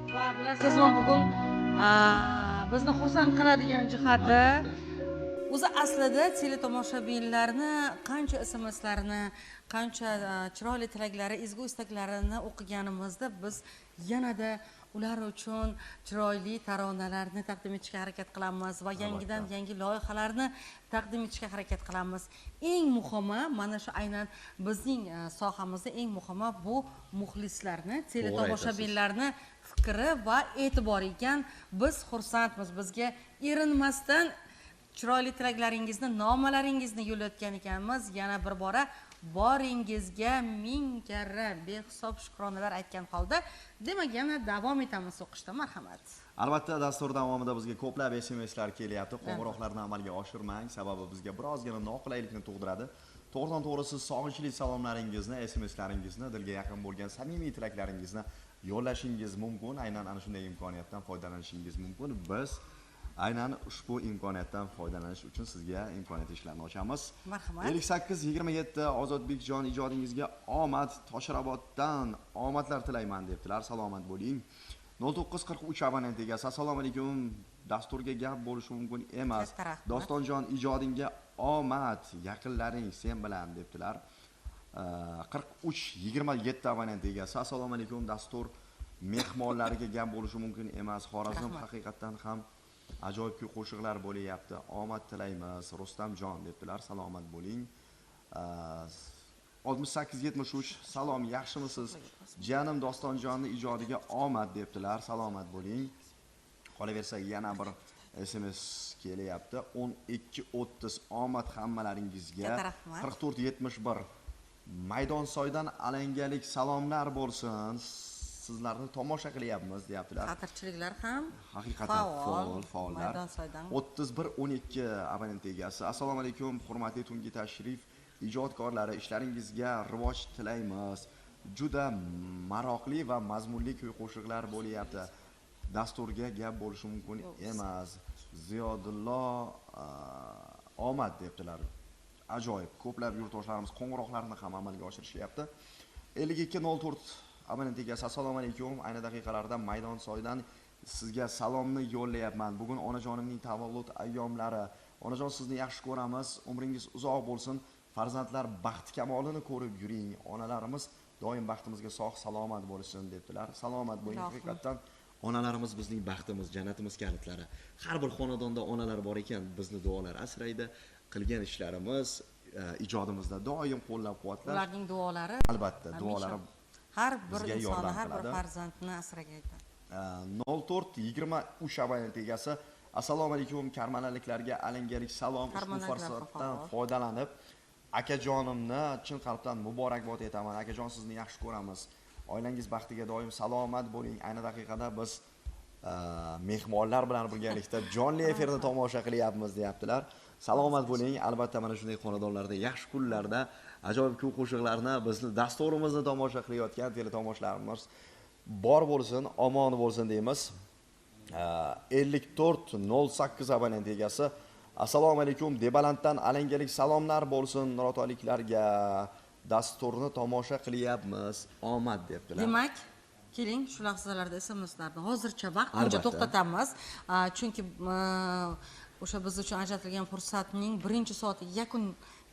Va bilasizmi bugun bizni xursand qiladigan jihati o'zi aslida teletomoshabinlarni qancha SMSlarini, qancha chiroyli tilaklari, ezgu istaklarini o'qiganimizda biz yanada ular uchun chiroyli taronalarni taqdim etishga harakat qilamiz va yangidan yangi loyihalarni taqdim etishga harakat qilamiz. Eng muhimi mana shu aynan bizning sohamizda eng muhimi bu muxlislarni, teletomoshabinlarni fikri va e'tibori ekan. Biz xursandmiz. Bizga erinmasdan chiroyli tilaklaringizni, nomalaringizni yo'llatgan ekanmiz. Yana bir bora boringizga ming karra behisob shukronalar aytgan holda, demak yana davom etamiz o'qishda. Marhamat. Albatta, dastur davomida bizga ko'plab SMSlar kelyapti. Qo'ng'iroqlarni amalga oshirmang, sababi bizga birozgina noqulaylikni tug'diradi. To'g'ridan-to'g'ri siz sog'inchli salomlaringizni, SMSlaringizni, dilga yaqin bo'lgan samimiy tilaklaringizni yo'llashingiz mumkin. Aynan ana shunday imkoniyatdan foydalanishingiz mumkin. Biz aynan ushbu imkoniyatdan foydalanish uchun sizga imkoniyat eshiklarni ochamiz. Marhamat. 5827 Ozodbekjon ijodingizga omad, Toshraboddan omadlar tilayman debdilar. Salomat bo'ling. 0943 abonent egasi. Assalomu alaykum. Dasturga gap bo'lishi mumkin emas. Dostonjon ijodingga omad, yaqinlaring sen bilan debdilar. 4327 abonent egasi. Assalomu alaykum. Dastur mehmonlariga gap bo'lishi mumkin emas. Xorazm haqiqatan ham ajoyib qo'shiqlar bo'lyapti. Omad tilaymiz. Rustamjon debdilar. Salomat bo'ling. 6873 salom, yaxshimisiz? Janim Dostonjonni ijodiga omad debdilar. Salomat bo'ling. Qolaversa yana bir SMS kelyapti. 12:30 omad hammalaringizga. 4471 Maydonsoydan alangalik salomlar bo'lsin. Sizlarni tomosha qilyapmiz deyaptilar. Xatirchiliklar ham haqiqatan faollar. 3112 abonent egasi. Assalomu alaykum, hurmatli tungi tashrif ijodkorlari, ishlaringizga rivoj tilaymiz. Juda maroqli va mazmunli kuy qo'shiqlar bo'lyapti. Dasturga gap bo'lishi mumkin emas. Ziyodullo omad debdilar. Ajoyib, ko'plab yurtdoshlarimiz qo'ng'iroqlarni ham amalga oshirishyapti. 5204 abonent egasi. Assalomu alaykum. Ayni daqiqalarda Maydonsoydan sizga salomni yo'llayapman. Bugun onajonimning tavallud ayyomlari. Onajon, sizni yaxshi ko'ramiz. Umringiz uzoq bo'lsin. Farzandlar baxt kamolini ko'rib yuring. Onalarimiz doim baxtimizga sog' salomat bo'lsin debdilar. Salomat bo'ling. Haqiqatan onalarimiz bizning baxtimiz, jannatimiz kalitlari. Har bir xonadonda onalar bor ekan, bizni duolar asraydi. Qilgan ishlarimiz, ijodimizda doim qo'llab-quvvatlash. Ularning duolari albatta, duolari har bir insonni, har bir farzandni asragaydi. 0423 abonent egasi. Assalomu alaykum, karmanaliklarga alangalik salom. Ushbu fursatdan foydalanib akajonimni chin qalbdan muborakbod etaman. Akajon, sizni yaxshi ko'ramiz. Oilangiz baxtiga doim salomat bo'ling. Ayni daqiqada biz mehmonlar bilan birgalikda jonli efirni tomosha qilyapmiz deyaptilar. Salomat bo'ling. Albatta mana shunday xonadonlarda yaxshi kunlarda ajoyib kuy qo'shiqlarni, bizni dasturimizni tomosha qilayotgan teletomoshalarimiz bor bo'lsin, omon bo'lsin deymiz. 5408 abonent egasi. Assalomu alaykum. Debalanddan alangalik salomlar bo'lsin nurotoliklarga. Dasturni tomosha qilyapmiz. Omad debdilar. Demak, keling shu lahzalarda SMSlarni hozircha vaqtincha to'xtatamiz. Chunki o'sha biz uchun ajratilgan fursatning birinchi soatiga yakun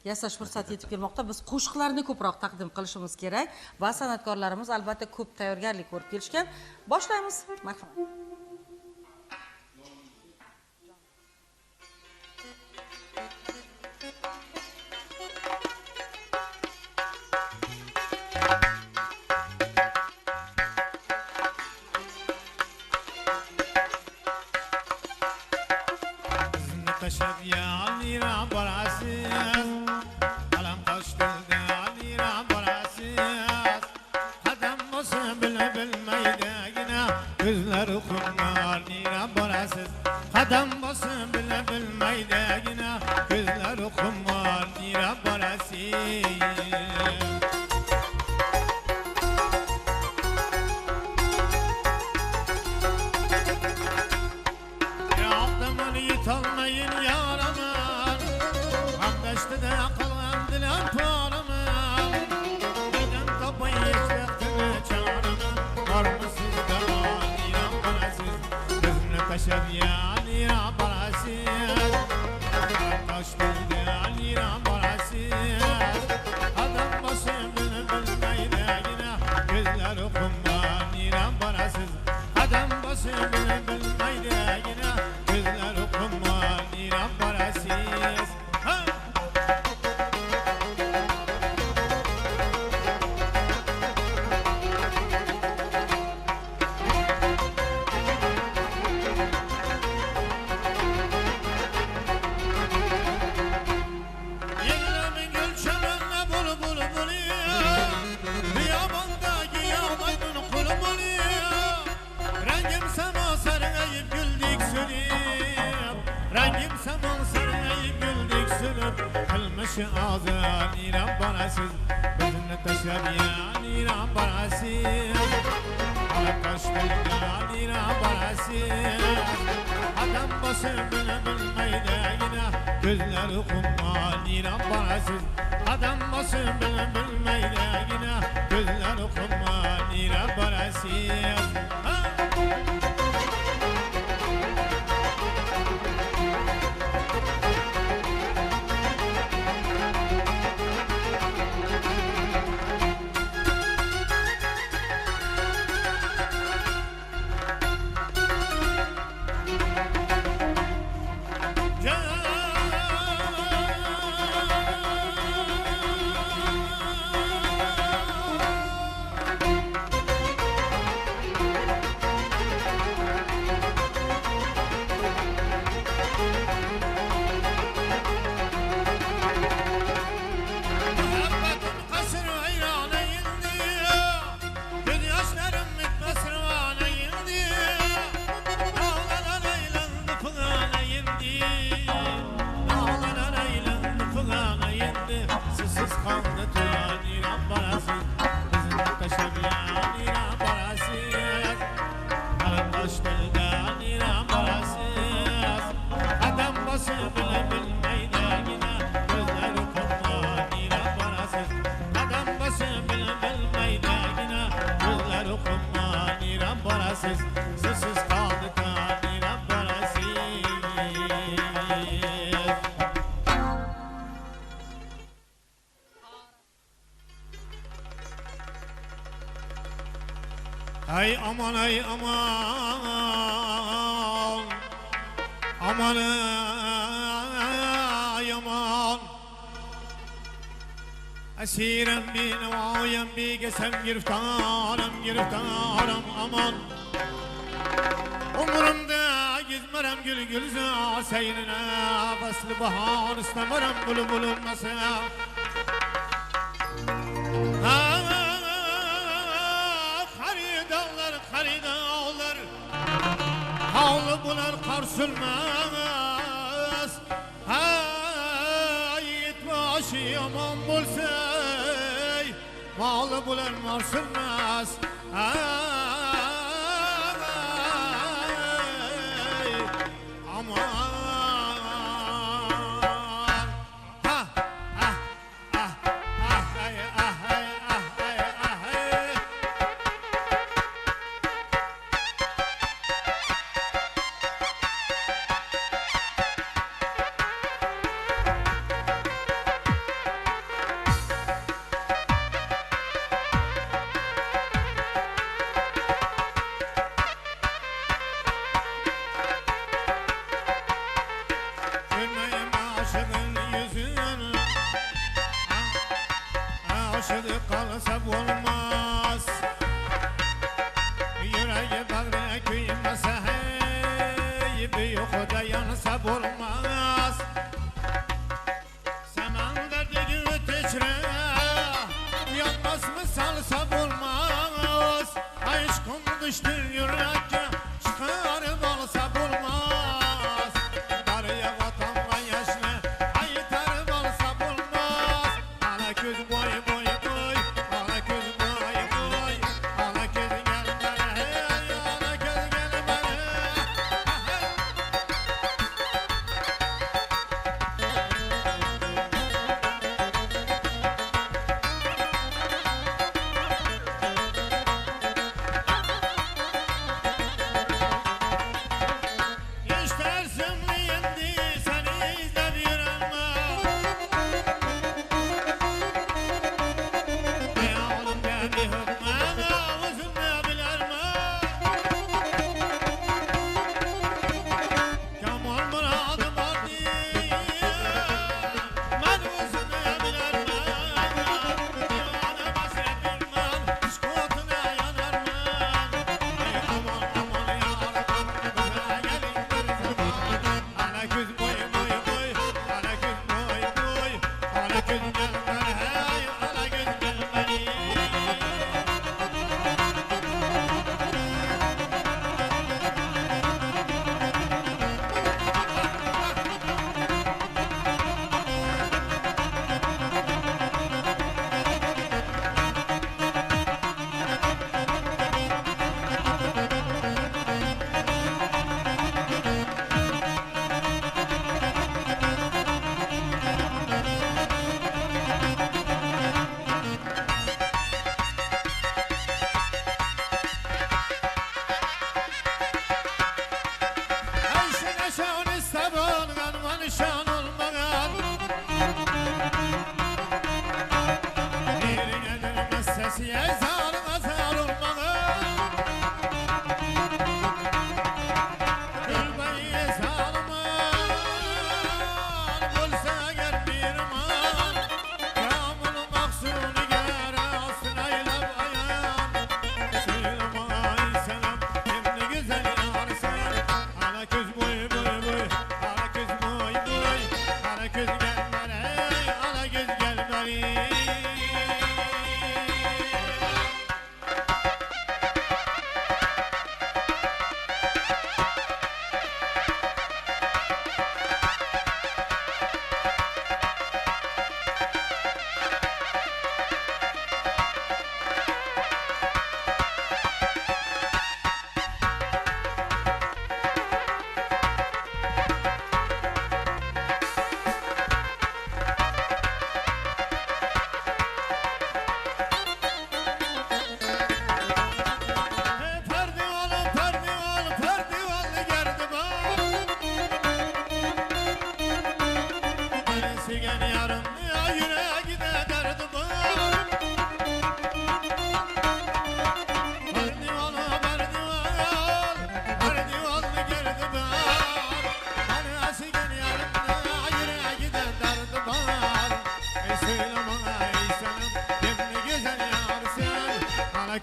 yasash fursati yetib kelmoqda. Biz qo'shiqlarni ko'proq taqdim qilishimiz kerak va san'atkorlarimiz albatta ko'p tayyorgarlik ko'rib kelishgan. Boshlaymiz. Marhamat. tashlab yanira borasiz alam tosh dilda yanira borasiz qadam bosib bilmaydagina ko'zlari qumar nira borasiz qadam bosib bilmaydagina ko'zlari qumar nira borasiz Yetolmayin yaraman Hamdaştıda kalgan dilen paraman Neden topay eşlektini çağıraman Var mı sizde anira parasız Gözümle taşır yanira parasız Taştırdı anira parasız Adam başı bilmeyde yine Gözler okumda anira parasız Adam başı bilmeyde yine Gözler okumda anira parasız Yellemi gül çemenle bulu bulu buluyor Biyabandaki yağmaydın kulu buluyor Rengim sema sarılayıp güldük sülüp Rengim sema sarılayıp güldük sülüp Kılmışı ağzın İran parasız Gözünle taşıyan İran parasız Alıp taştıyan İran parasız Adam başı bilmeyde yine Gözleri kumman İran parasız Adam başı bilmeyde yine Gözleri kumman İran parasız Muhabbetin kasır hayrana indi Göz yaşlarım bitmez rivana indi Ağlanan aylandı pılana indi Ağlanan aylandı pılana indi Sızsız kaldı tuyan İran parasız Kızını taşıyan İran parasız Alın taştırdan İran parasız Adam bası bilmeyde yine Gözleri kumman İran parasız Adam bası bilmeyde yine Gözleri kumman İran parasız Sızsız kaldı kan İran parasız Ay aman ay aman Aman ay aman Esirem bin vayem bi gesem giriftarım aman Umurumda gizmerem gül gülze seyrine Faslı bahar istemerem bulu bulunmasa Haridağlar Havlu bular karsılmaz Hayit başı yaman bulsay Malı bular marsılmaz Aman aşık kalsa olmaz Yüreği bağrı küymese hey Bir yokuda yansa olmaz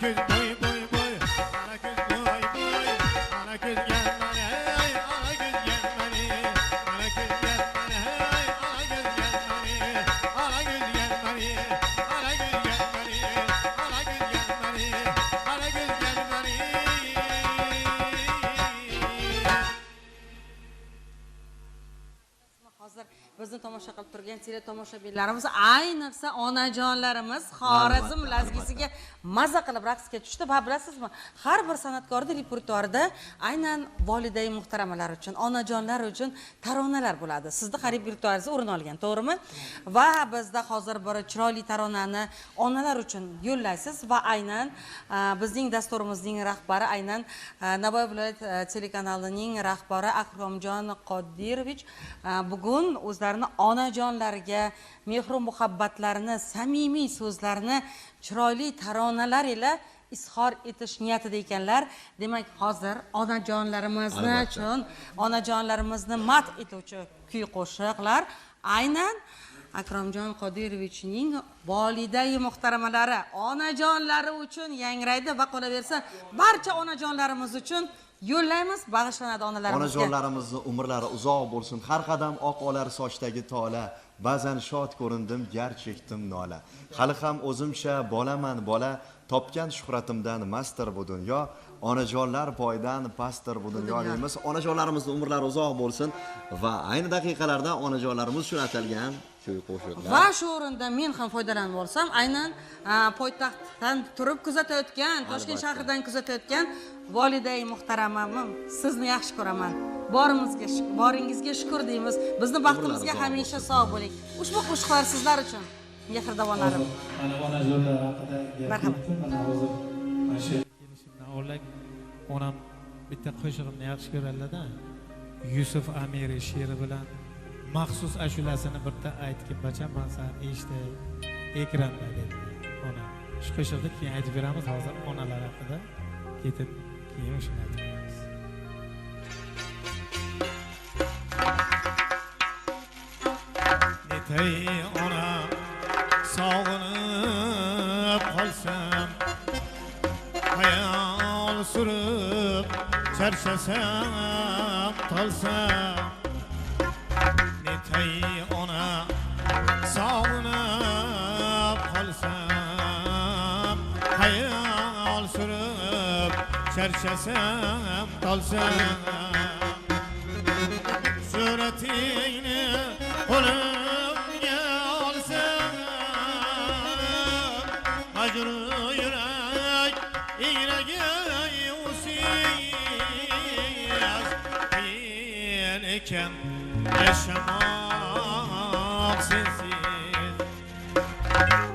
kız boy boy boy, ana kız boy boy, ana kız gel bana hey, ana kız gel bana, ana kız gel bana hey, ana kız gel bana, ana kız gel bana, ana kız gel bana, ana kız gel bana, ana kız gel bana. Hozir bizni tomosha qilib turgan teletomoshabinlarimiz ayniqsa onajonlarimiz Xorazm lazgisiga maza qilib raqsga tushdi va bilasizmi, har bir san'atkorning repertuarida aynan volidai muhtaramalar uchun, onajonlar uchun taronalar bo'ladi. Sizning har repertuaringizda o'rin olgan, to'g'rimi? Va bizda hozir bir chiroyli taronani onalar uchun yo'llaysiz va aynan bizning dasturimizning rahbari aynan Navoiy viloyat telekanalining rahbari Akromjon Qodirovich bugun o'zlarini onajonlariga mehr muhabbatlarini, samimiy so'zlarini chiroyli taronalar ila izhor etish niyatida ekanlar. Demak, hozir onajonlarimizni uchun, onajonlarimizni madh etuvchi kuy qo'shiqlar aynan Akromjon Qodirovichning volidai muhtaramalari, onajonlari uchun yangraydi va qolaversa, barcha onajonlarimiz uchun yo'llaymiz, bag'ishlanadi onalarimizga. Onajonlarimizni umrlari uzoq bo'lsin. Har qadam oq olar sochdagi tola. Ba'zan shod ko'rindim, gar chekdim nola. Hali ham o'zimcha bolaman bola, topgan shuhratimdan mastir bu dunyo. Onajonlar poydan pastir bu dunyo deymiz. Onajonlarimizning umrlari uzoq bo'lsin va ayni daqiqalarda onajonlarimiz uchun atalgan kuy qo'shiqlar. Va shu o'rinda men ham foydalanib olsam, aynan poytaxtdan turib kuzatayotgan, Toshkent shahridan kuzatayotgan volidai muhtaramam, sizni yaxshi ko'raman. Boringizga shukr deymiz. Bizni baxtimizga hamisha sog' bo'ling. Ushbu qo'shiqlar sizlar uchun, mehribonlarim. Mana onajonlar haqida Marhamat. mana hozir mana shu kelishimdan oldin onam bitta qo'shig'imni yaxshi ko'radilar-da. Yusuf Amiri she'ri bilan maxsus ashulasini birta aytib bachaman san eshitdi ekranda dedi ona. Shu qo'shiqni keyin aytib beramiz, hozir onalar haqida ketib keyin shuni aytamiz. Netay ona sog'inib qolsam, hayal surib charchasam tolsam. Netay ona sog'inib qolsam, hayal surib charchasam tolsam. Suratingni qo'limga olsam, majru yurak igraga yusiyas. Men ekan yaşamak sensiz,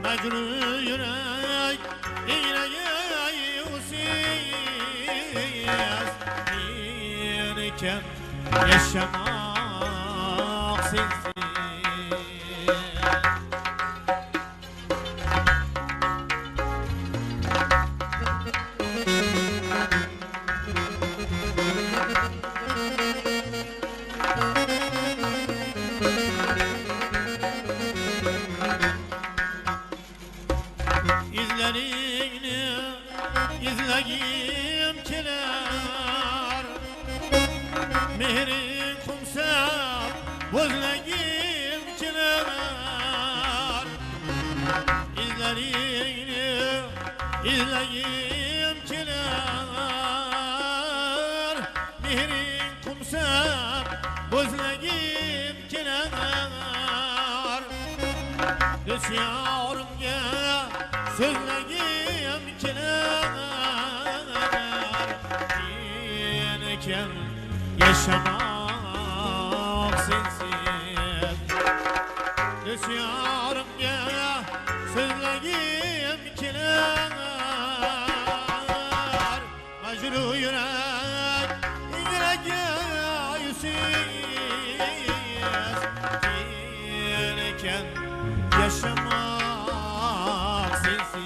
majru yurak igraga yusiyas. Men ekan yaşamak sensiz. İzlerini izleyim keler, mehrin kumsam bozlayim keler. İzlerini izleyim keler, mehrin kumsam bozlayim keler. Dışarımga sözleyim keler. Men ekan yaşamak sensiz, dışarımga sözleyim keler. Majru yurak igraga yusiyas. Men ekan yaşamak sensiz.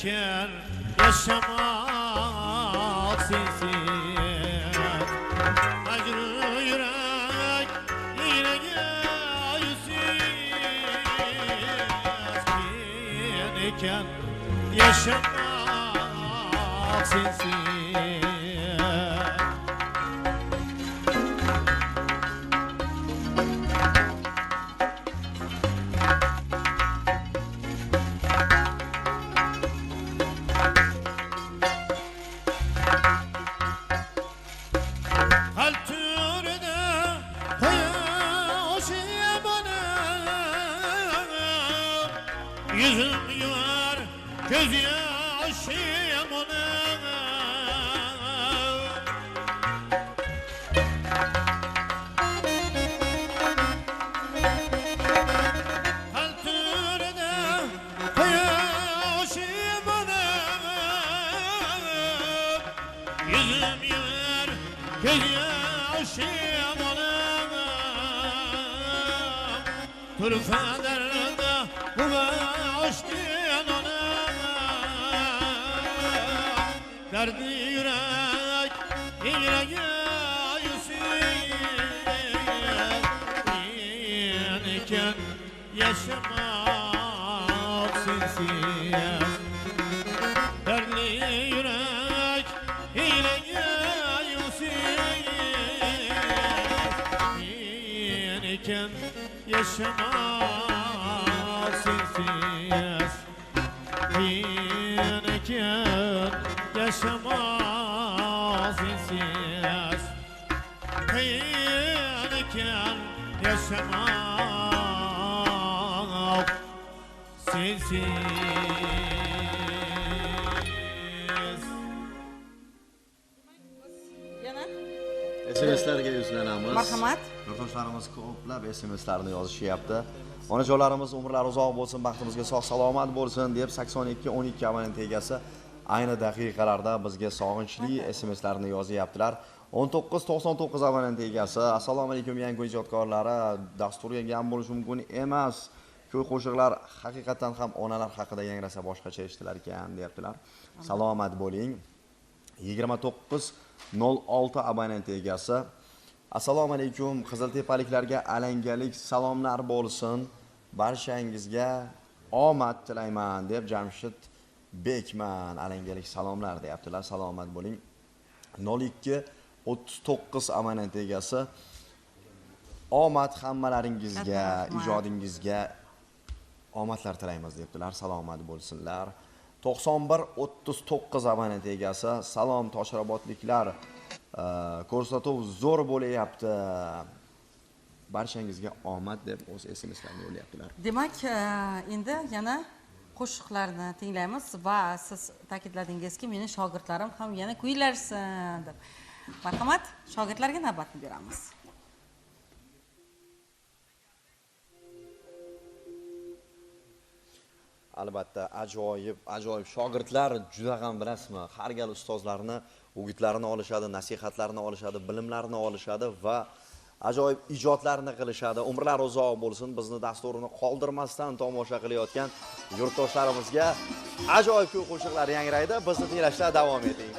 ekan yaşamak sensiz. Acır yürek yüreğe yüzsüz. Ben ekan yaşamak sensiz. Yüzüm yuvar, göz yaşım ona. Kaltırda koyuşum ona. Yüzüm yuvar, göz yaşım ona. Turfalarda bu aşkın ona. Derdi yürek, yüreğe yüzsüz. Ben ekan yaşamak sensiz. Derdi yürek, yüreğe yüzsüz. Ben ekan yaşamak sensiz. Ben ekan yaşamak sensiz. Ben ekan yaşamak sensiz. Yana SMSlarga yuzlanamiz. marhamat. Yurtdoshlarimiz ko'plab SMSlarni yozishyapti. Onajonlarimiz umrlari uzoq bo'lsin, baxtimizga sog' salomat bo'lsin deb 8212 abonent egasi ayni daqiqalarda bizga sog'inchli SMSlarni yozyaptilar. 1999 abonent egasi: assalomu alaykum yangi ijodkorlari, dasturga gam bo'lishi mumkin emas. Ko'y qo'shiqlar haqiqatan ham onalar haqida yangrasa boshqacha eshitilar ekan, deyaptilar. Salomat bo'ling. 2906 abonent egasi: assalomu alaykum, qiziltepaliklarga alangalik salomlar bo'lsin. Barchangizga omad tilayman deb Jamshid Bekman alangalik salomlar deyaptilar. Salomat bo'ling. 0239 abonent egasi: omad hammalaringizga, ijodingizga omadlar tilaymiz debdilar. Salomat bo'lsinlar. 9139 abonent egasi: salom Toshrobodliklar, ko'rsatuv zo'r bo'layapti. Barchangizga omad deb o'z SMSlarni yo'llayaptilar. Demak, endi yana qo'shiqlarni tinglaymiz va siz ta'kidladingizki, meni shogirdlarim ham yana kuylarsin deb. Marhamat, shogirdlarga navbatni beramiz. Albatta, ajoyib shogirdlar juda ham bilasizmi, har gal ustozlarni o'gitlarini olishadi, nasihatlarini olishadi, bilimlarini olishadi va ajoyib ijodlarni qilishadi. Umrlar uzoq bo'lsin. Bizni dasturini qoldirmasdan tomosha qilayotgan yurtdoshlarimizga ajoyib ko'p qo'shiqlar yangraydi. Bizni tinglashda davom eting.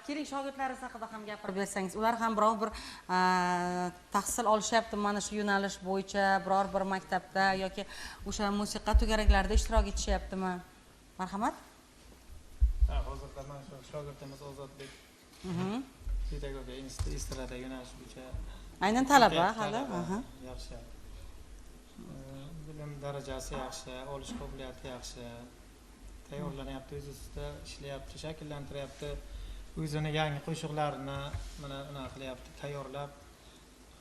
keling shogirdlaringiz haqida ham gapirib bersangiz. Ular ham biror bir tahsil olishyapti mana shu yo'nalish bo'yicha, biror bir maktabda yoki o'sha musiqa to'garaklarida ishtirok etishyaptimi? Marhamat. Hozirda mana shu shogirdimiz Ozodbek pedagogika institutida yo'nalish bo'yicha Aynan talaba hali. Yaxshi. Bilim darajasi yaxshi, olish qobiliyati yaxshi. Tayyorlanyapti, o'z ustida ishlayapti, shakllantiryapti. O'zini yangi qo'shiqlarini mana unaqa qilyapti, tayyorlab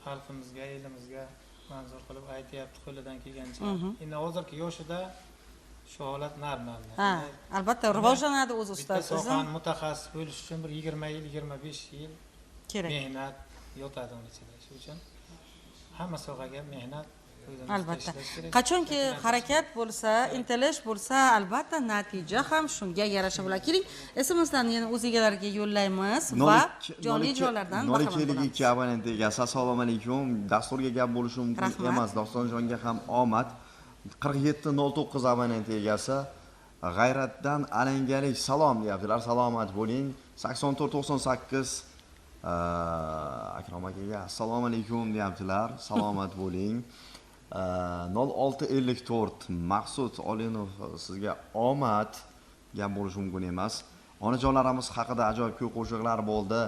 xalqimizga, elimizga manzur qilib aytyapti qo'lidan kelgancha. Endi hozirgi yoshida shu holat normal. Albatta rivojlanadi o'z ustida. So'zan mutaxassis bo'lish uchun bir 20 yil, 25 yil kerak. Mehnat yotadi uning ichida. Shuning uchun hamma sohaga mehnat albatta. Qachonki harakat bo'lsa, intilish bo'lsa, albatta natija ham shunga yarasha bo'ladi. Keling, SMS-larni yana o'z egalariga yo'llaymiz va jonli ijrolardan bahramand bo'lamiz. 02 abonent egasi, assalomu alaykum. Dasturga gap bo'lishi mumkin emas. Dostonjonga ham omad. 4709 abonent egasi G'ayratdan alangalik salom deyaptilar. Salomat bo'ling. 8498 Akrom akaga assalomu alaykum deyaptilar. Salomat bo'ling. 0654 Maqsud Olinov sizga omad gap bo'lishi mumkin emas. Onajonlarimiz haqida ajoyib kuy qo'shiqlar bo'ldi.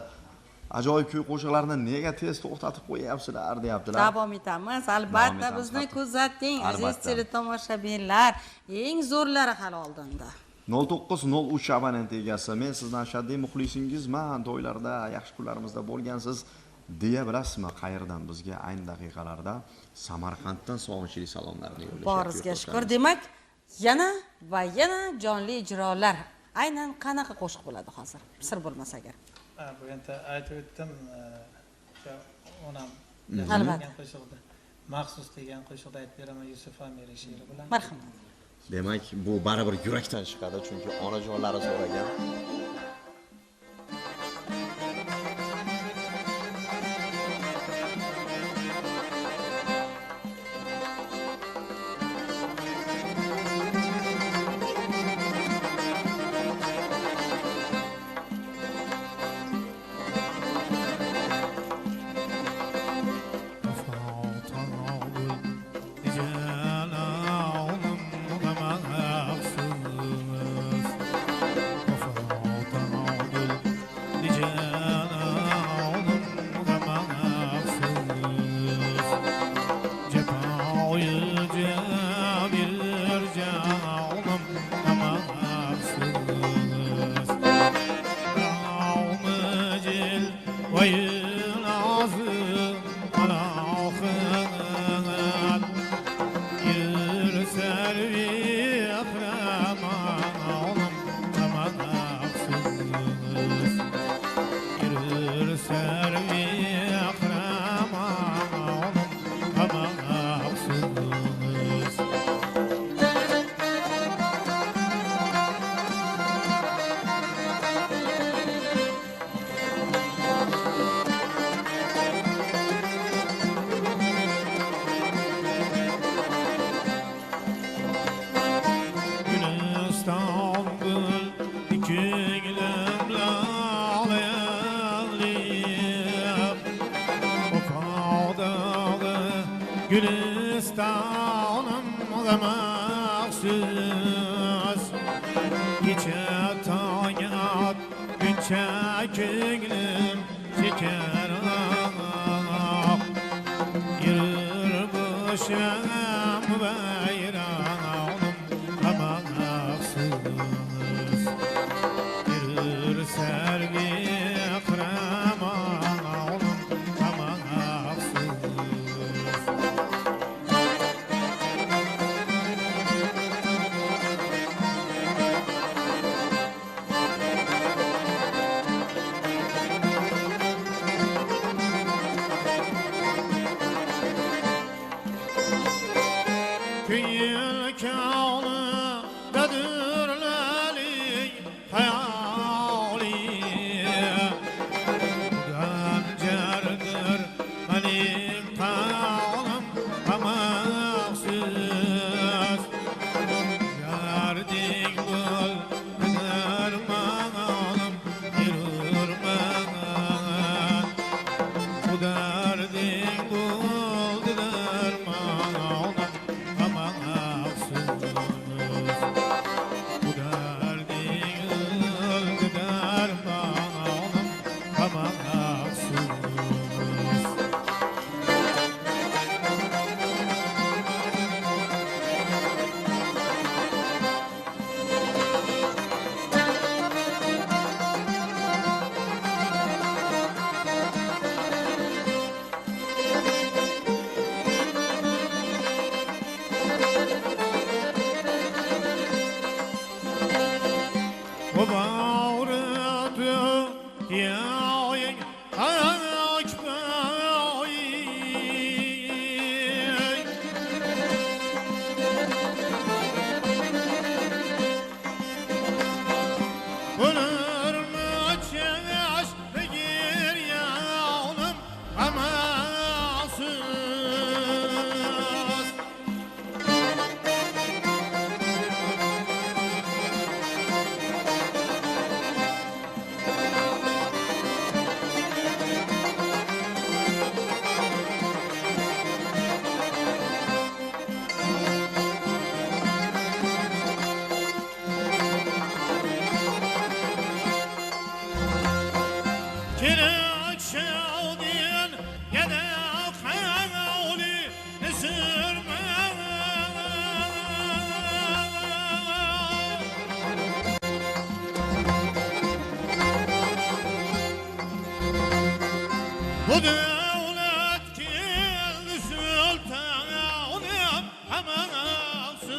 Ajoyib kuy qo'shiqlarni nega tez to'xtatib qo'yapsizlar deyaptilar. Davom etamiz. Albatta bizni kuzating aziz teletomoshabinlar. Eng zo'rlari hali oldinda. 0903 abonent egasi, men sizdan ashaddiy muxlisingizman, to'ylarda, yaxshi kunlarimizda bo'lgansiz deya bilasizmi? Qayerdan bizga ayni daqiqalarda Samarqanddan sog'inchli salomlarni yo'llashyapti. Boringizga shukr. Demak, yana va yana jonli ijrolar. Aynan qanaqa qo'shiq bo'ladi hozir? Sir bo'lmasa agar. Bu endi aytib o'tdim, o'sha onam albatta qo'shiqda maxsus degan qo'shiqda aytib beraman Yusuf Amiri she'ri bilan. Marhamat. Demak, bu baribir yurakdan chiqadi, chunki onajonlari so'ragan. Gülistanım da mahsus Geçe tayyat Günçe köylüm Çeker ağ Yürür başım bayrağım Ama mahsus Yürür sergi akramağım Ama mahsus وبارد يا Bu devlet kirli sultanım amansız.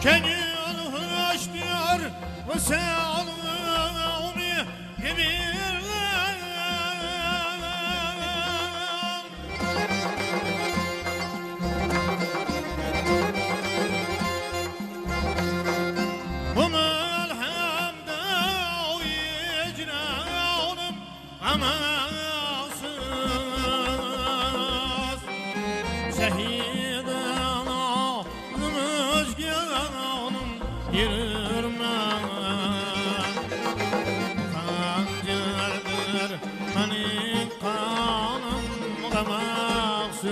Kenyon hıraş diyor ve se'alûmi gebirler. Bu melhemde o icranım amansız. Şehidin ağzımız yanım yürürmem. Kancırdır benim kanım kamaksız.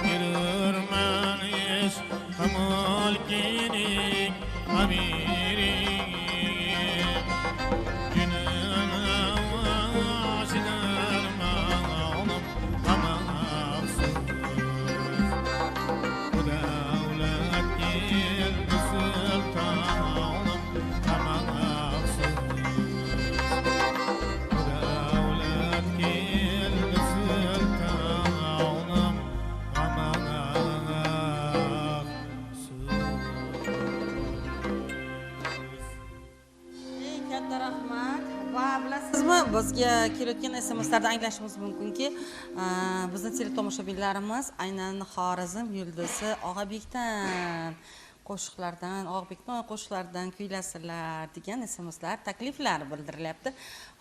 Yürürmen iş kamulkinin habirim. Günün aşıdır mağlum kamaksız. Bu devlet geldi sultanım kamaksız. Bu devlet geldi sultanım Eng katta rahmat. Va bilasizmi, bizga kelayotgan SMS-larda anglashimiz mumkinki, bizni teletomoshabinlarimiz aynan Xorazm yulduzi Og'abekdan qo'shiqlardan, Og'abekdan qo'shiqlaridan kuylasizlar degan SMS-lar, takliflar bildirilyapti.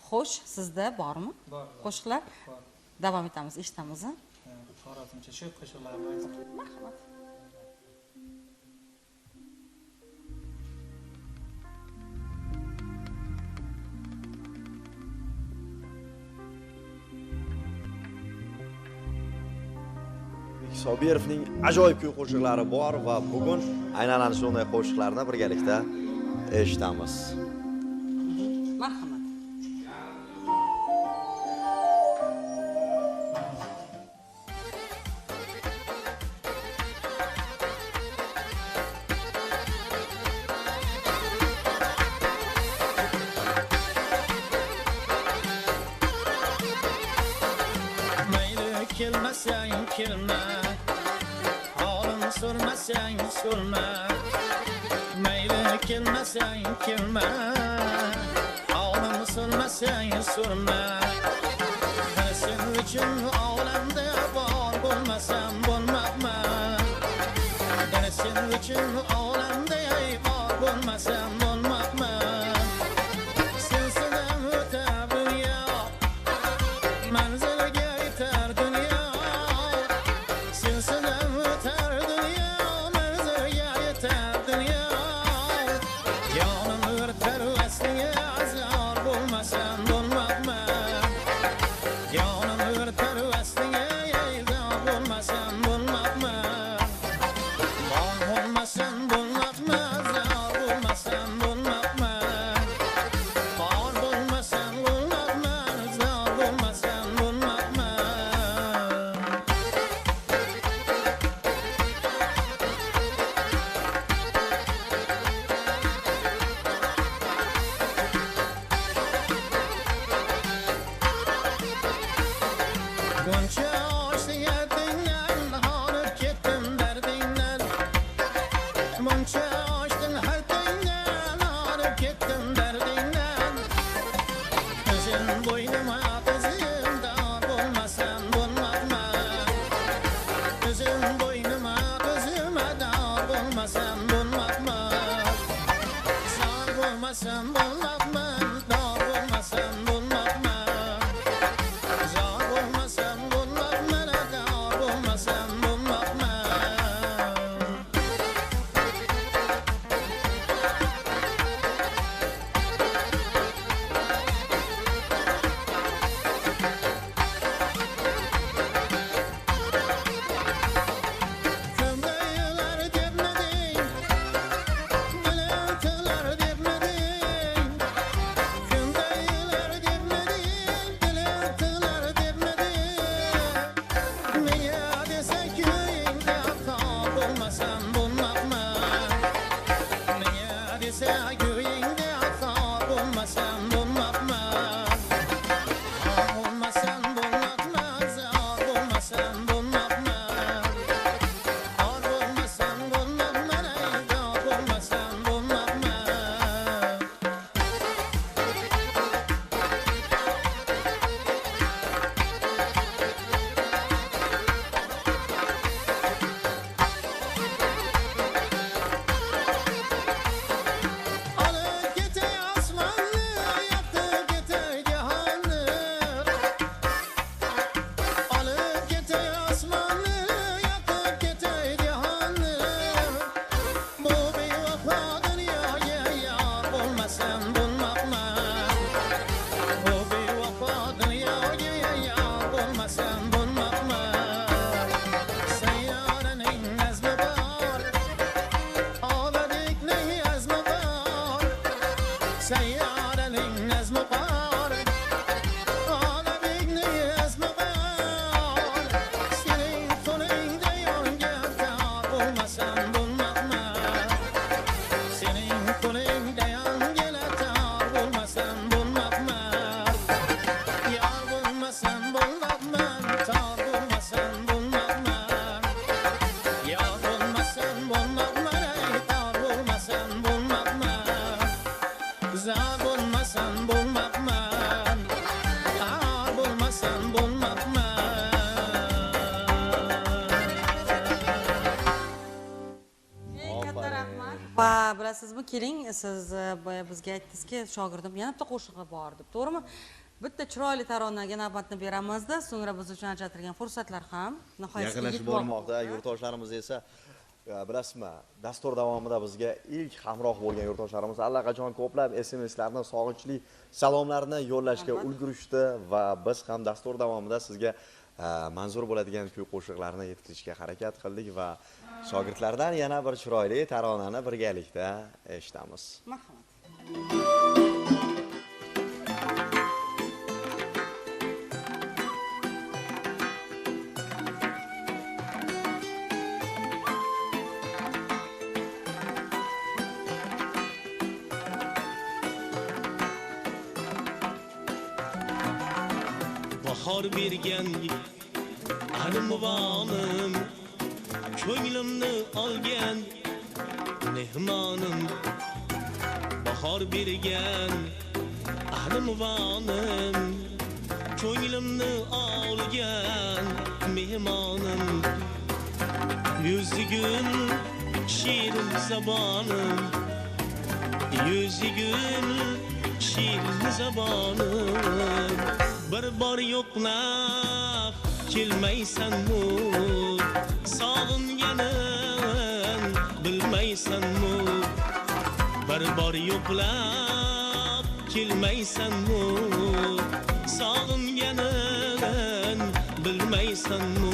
Xo'sh, sizda bormi? Bor. Qo'shiqlar? Bor. Davom etamiz, eshitamiz. Xorazmcha shu qo'shiqlarni aytib. Marhamat. Sobirovning ajoyib kuy qo'shiqlari bor va bugun aynan ana shunday qo'shiqlarni birgalikda eshitamiz. Marhamat. Mayli kelmasang kelma, holim so'rmasang so'rma. Mayli kelmasang kelma, holim so'rmasang so'rma. Sen uchun olamda bor bo'lmasam bo'lmabman. Sen uchun olamda bor bo'lmasam bo'lmabman. Sensiz o'tar dunyo, manzilga yetar dunyo. Sensiz o'tar dunyo, manzilga yetar dunyo. Yonim o'rtar vasliga azor bo'lmasam bo'lmabman. bo'ynuma qizim dor bo'lmasam bo'lmabman. O'zim bo'ynuma qizim dor bo'lmasam bo'lmabman. Zor bo'lmasam bo'lmabman, dor bo'lmasam bo'lmabman. Zor bo'lmasam bo'lmabman, dor bo'lmasam bo'lmabman. Kimdayilar debmeding, bilintilar debmeding. Kimdayilar debmeding, bilintilar debmeding. Menga desa kuyingda xor bo'lmasam bo'lmabman. Menga desa kuyingda xor bo'lmasam bo'lmabman. Xor bo'lmasam bo'lmabman, zor bo'lmasam bo'lmabman. Xor bo'lmasam bo'lmabman, aydor bo'lmasam bo'lmabman. Olib ketay osmonni, yoqib ketay jahonni. Olib ketay osmonni, yoqib ketay jahonni. Bu bevafo dunyoga yor bo'lmasam bo'lmabman. Bu bevafo dunyoga yor bo'lmasam bo'lmabman. Sayyoraning nazmi bor, obadlikning azmi bor. Sayyoraning nazmi bor, obadlikning azmi bor. Sening qo'lingda yongan tor bo'lmasam bo'lmabman. Sening qo'lingda yongan tor bo'lmasam bo'lmabman. Yor bo'lmasam bo'lmabman, tor bo'lmasam bo'lmabman. Yor bo'lmasam bo'lmabman, tor bo'lmasam bo'lmabman. Zor bo'lmasam bo'lmabman, tor bo'lmasam bo'lmabman. Eng katta rahmat. Va bilasizmi, keling, siz boya bizga aytdingizki, shogirdim yana bitta qo'shig'i bor deb, to'g'rimi? Bitta chiroyli taronaga navbatni beramizda, so'ngra biz uchun ajratilgan fursatlar ham nihoyasiga Yaqinlashib yetmoqda. bormoqda. Yurtdoshlarimiz esa bilasizmi, dastur davomida bizga ilk hamroh bo'lgan yurtdoshlarimiz allaqachon ko'plab SMSlarni, sog'inchli salomlarni yo'llashga ulgurishdi va biz ham dastur davomida sizga manzur bo'ladigan kuy-qo'shiqlarni yetkazishga harakat qildik va shogirdlardan yana bir chiroyli taronani birgalikda eshitamiz. Marhamat. bahor bergan armonim, ko'nglimni olgan mehmonim. Bahor bergan armonim, ko'nglimni olgan mehmonim. Yüzgün şirin zabanım, yüzgün şirin zabanım. Bir bor yo'qlab kelmaysanmi, sog'inganin bilmaysanmi? Bir bor yo'qlab kelmaysanmi, sog'inganin bilmaysanmi?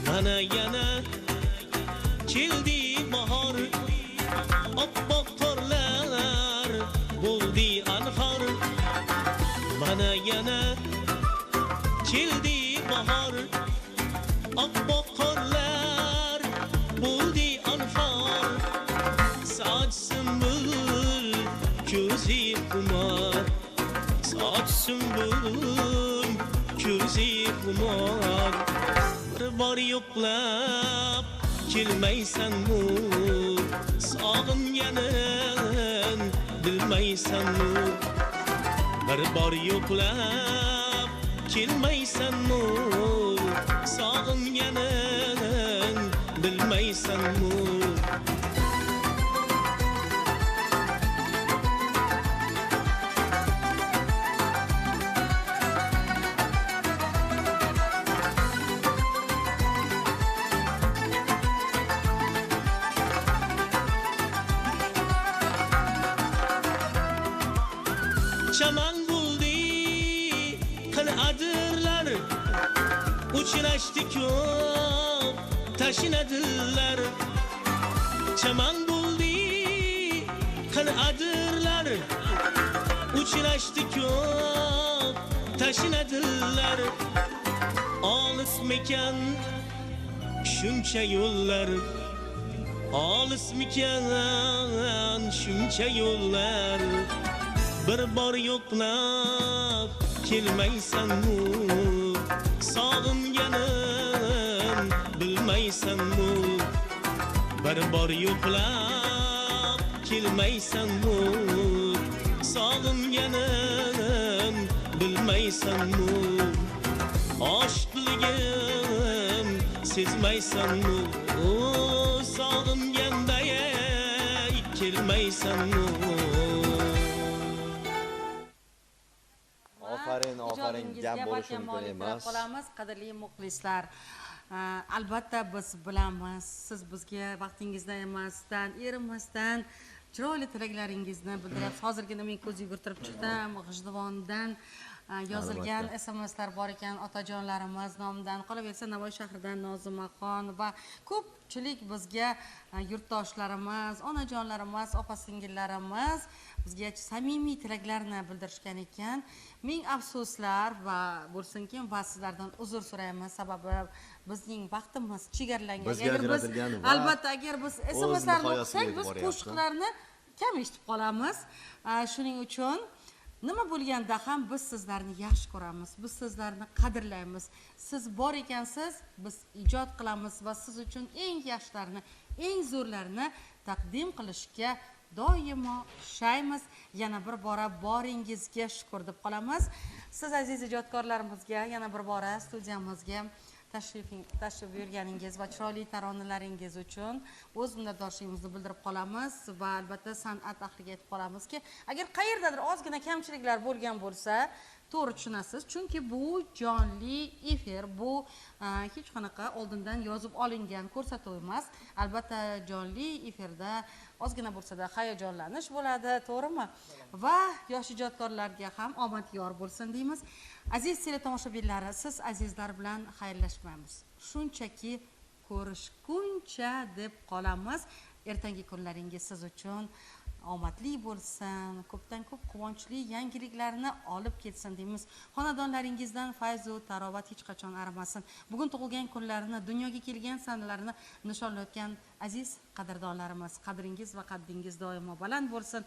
Mana yana keldi bahor, oppoq qorlar bo'ldi anhor. Mana yana keldi bahor, oppoq qorlar bo'ldi anhor. Sochsim sümbül ko'zi xumor soch sümbül ko'zi xumor bir bor yo'qlab kelmaysanmi sog'inganin bilmaysanmi bir bor yo'qlab kelmaysanmi sog'inganin bilmaysanmi chaman bo'ldi qil'adirlar uchrashdi ko'p tashinadilar chaman bo'ldi qil'adirlar uchrashdi ko'p tashinadilar olismikan shuncha yo'llar olismikan shuncha yo'llar bir bor yo'qlab kelmaysanmi sog'inganin bilmaysanmi bir bor yo'qlab kelmaysanmi sog'inganin bilmaysanmi oshiqligim sezmaysanmi sog'inganda kelmaysanmi Ofarin, gap bo'lishi mumkin emas. Qolamiz, qadrli muxlislar. Albatta biz bilamiz, siz bizga vaqtingizdan emasdan, erimasdan chiroyli tilaklaringizni bildiryapsiz. Hozirgina men ko'z yugurtirib chiqdim, G'ijduvondan yozilgan SMSlar bor ekan, otajonlarimiz nomidan, qolaversa Navoiy shahridan Nozimaxon va ko'pchilik bizga yurtdoshlarimiz, onajonlarimiz, opa-singillarimiz bizga samimiy tilaklarni bildirishgan ekan. Ming afsuslar va bo'lsinki, va sizlardan uzr so'raymiz, sababi bizning vaqtimiz chegaralangan. Albatta, agar biz SMSlarni o'qisak, biz qo'shiqlarni kam eshitib qolamiz. Shuning uchun nima bo'lganda ham biz sizlarni yaxshi ko'ramiz, biz sizlarni qadrlaymiz. Siz bor ekansiz, biz ijod qilamiz va siz uchun eng yaxshilarini, eng zo'rlarini taqdim qilishga doimo shaymiz. Yana bir bora boringizga shukr deb qolamiz. Siz aziz ijodkorlarimizga yana bir bora studiyamizga tashrif buyurganingiz va chiroyli taronalaringiz uchun o'z minnatdorchiligimizni bildirib qolamiz va albatta san'at ahliga aytib qolamizki, agar qayerdadir ozgina kamchiliklar bo'lgan bo'lsa, to'g'ri tushunasiz, chunki bu jonli efir, bu hech qanaqa oldindan yozib olingan ko'rsatuv emas. Albatta jonli efirda ozgina bo'lsa-da hayajonlanish bo'ladi, to'g'rimi? Va yosh ijodkorlarga ham omad yor bo'lsin deymiz. Aziz teletomoshabinlar, siz azizlar bilan xayrlashmaymiz. Shunchaki ko'rishguncha deb qolamiz. Ertangi kunlaringiz siz uchun omadli bo'lsin, ko'pdan ko'p quvonchli yangiliklarni olib kelsin deymiz. Xonadonlaringizdan fayz va tarovat hech qachon arimasin. Bugun tug'ilgan kunlarini, dunyoga kelgan sanalarini nishonlayotgan aziz qadrdonlarimiz, qadringiz va qaddingiz doimo baland bo'lsin.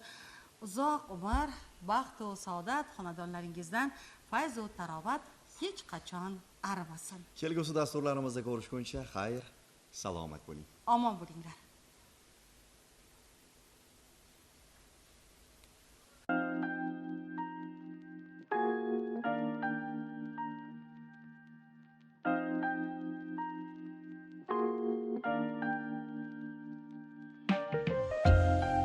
Uzoq umr, baxt va saodat xonadonlaringizdan fayz va tarovat hech qachon arimasin. Kelgusi dasturlarimizda ko'rishguncha xayr, salomat bo'ling. Omon bo'linglar.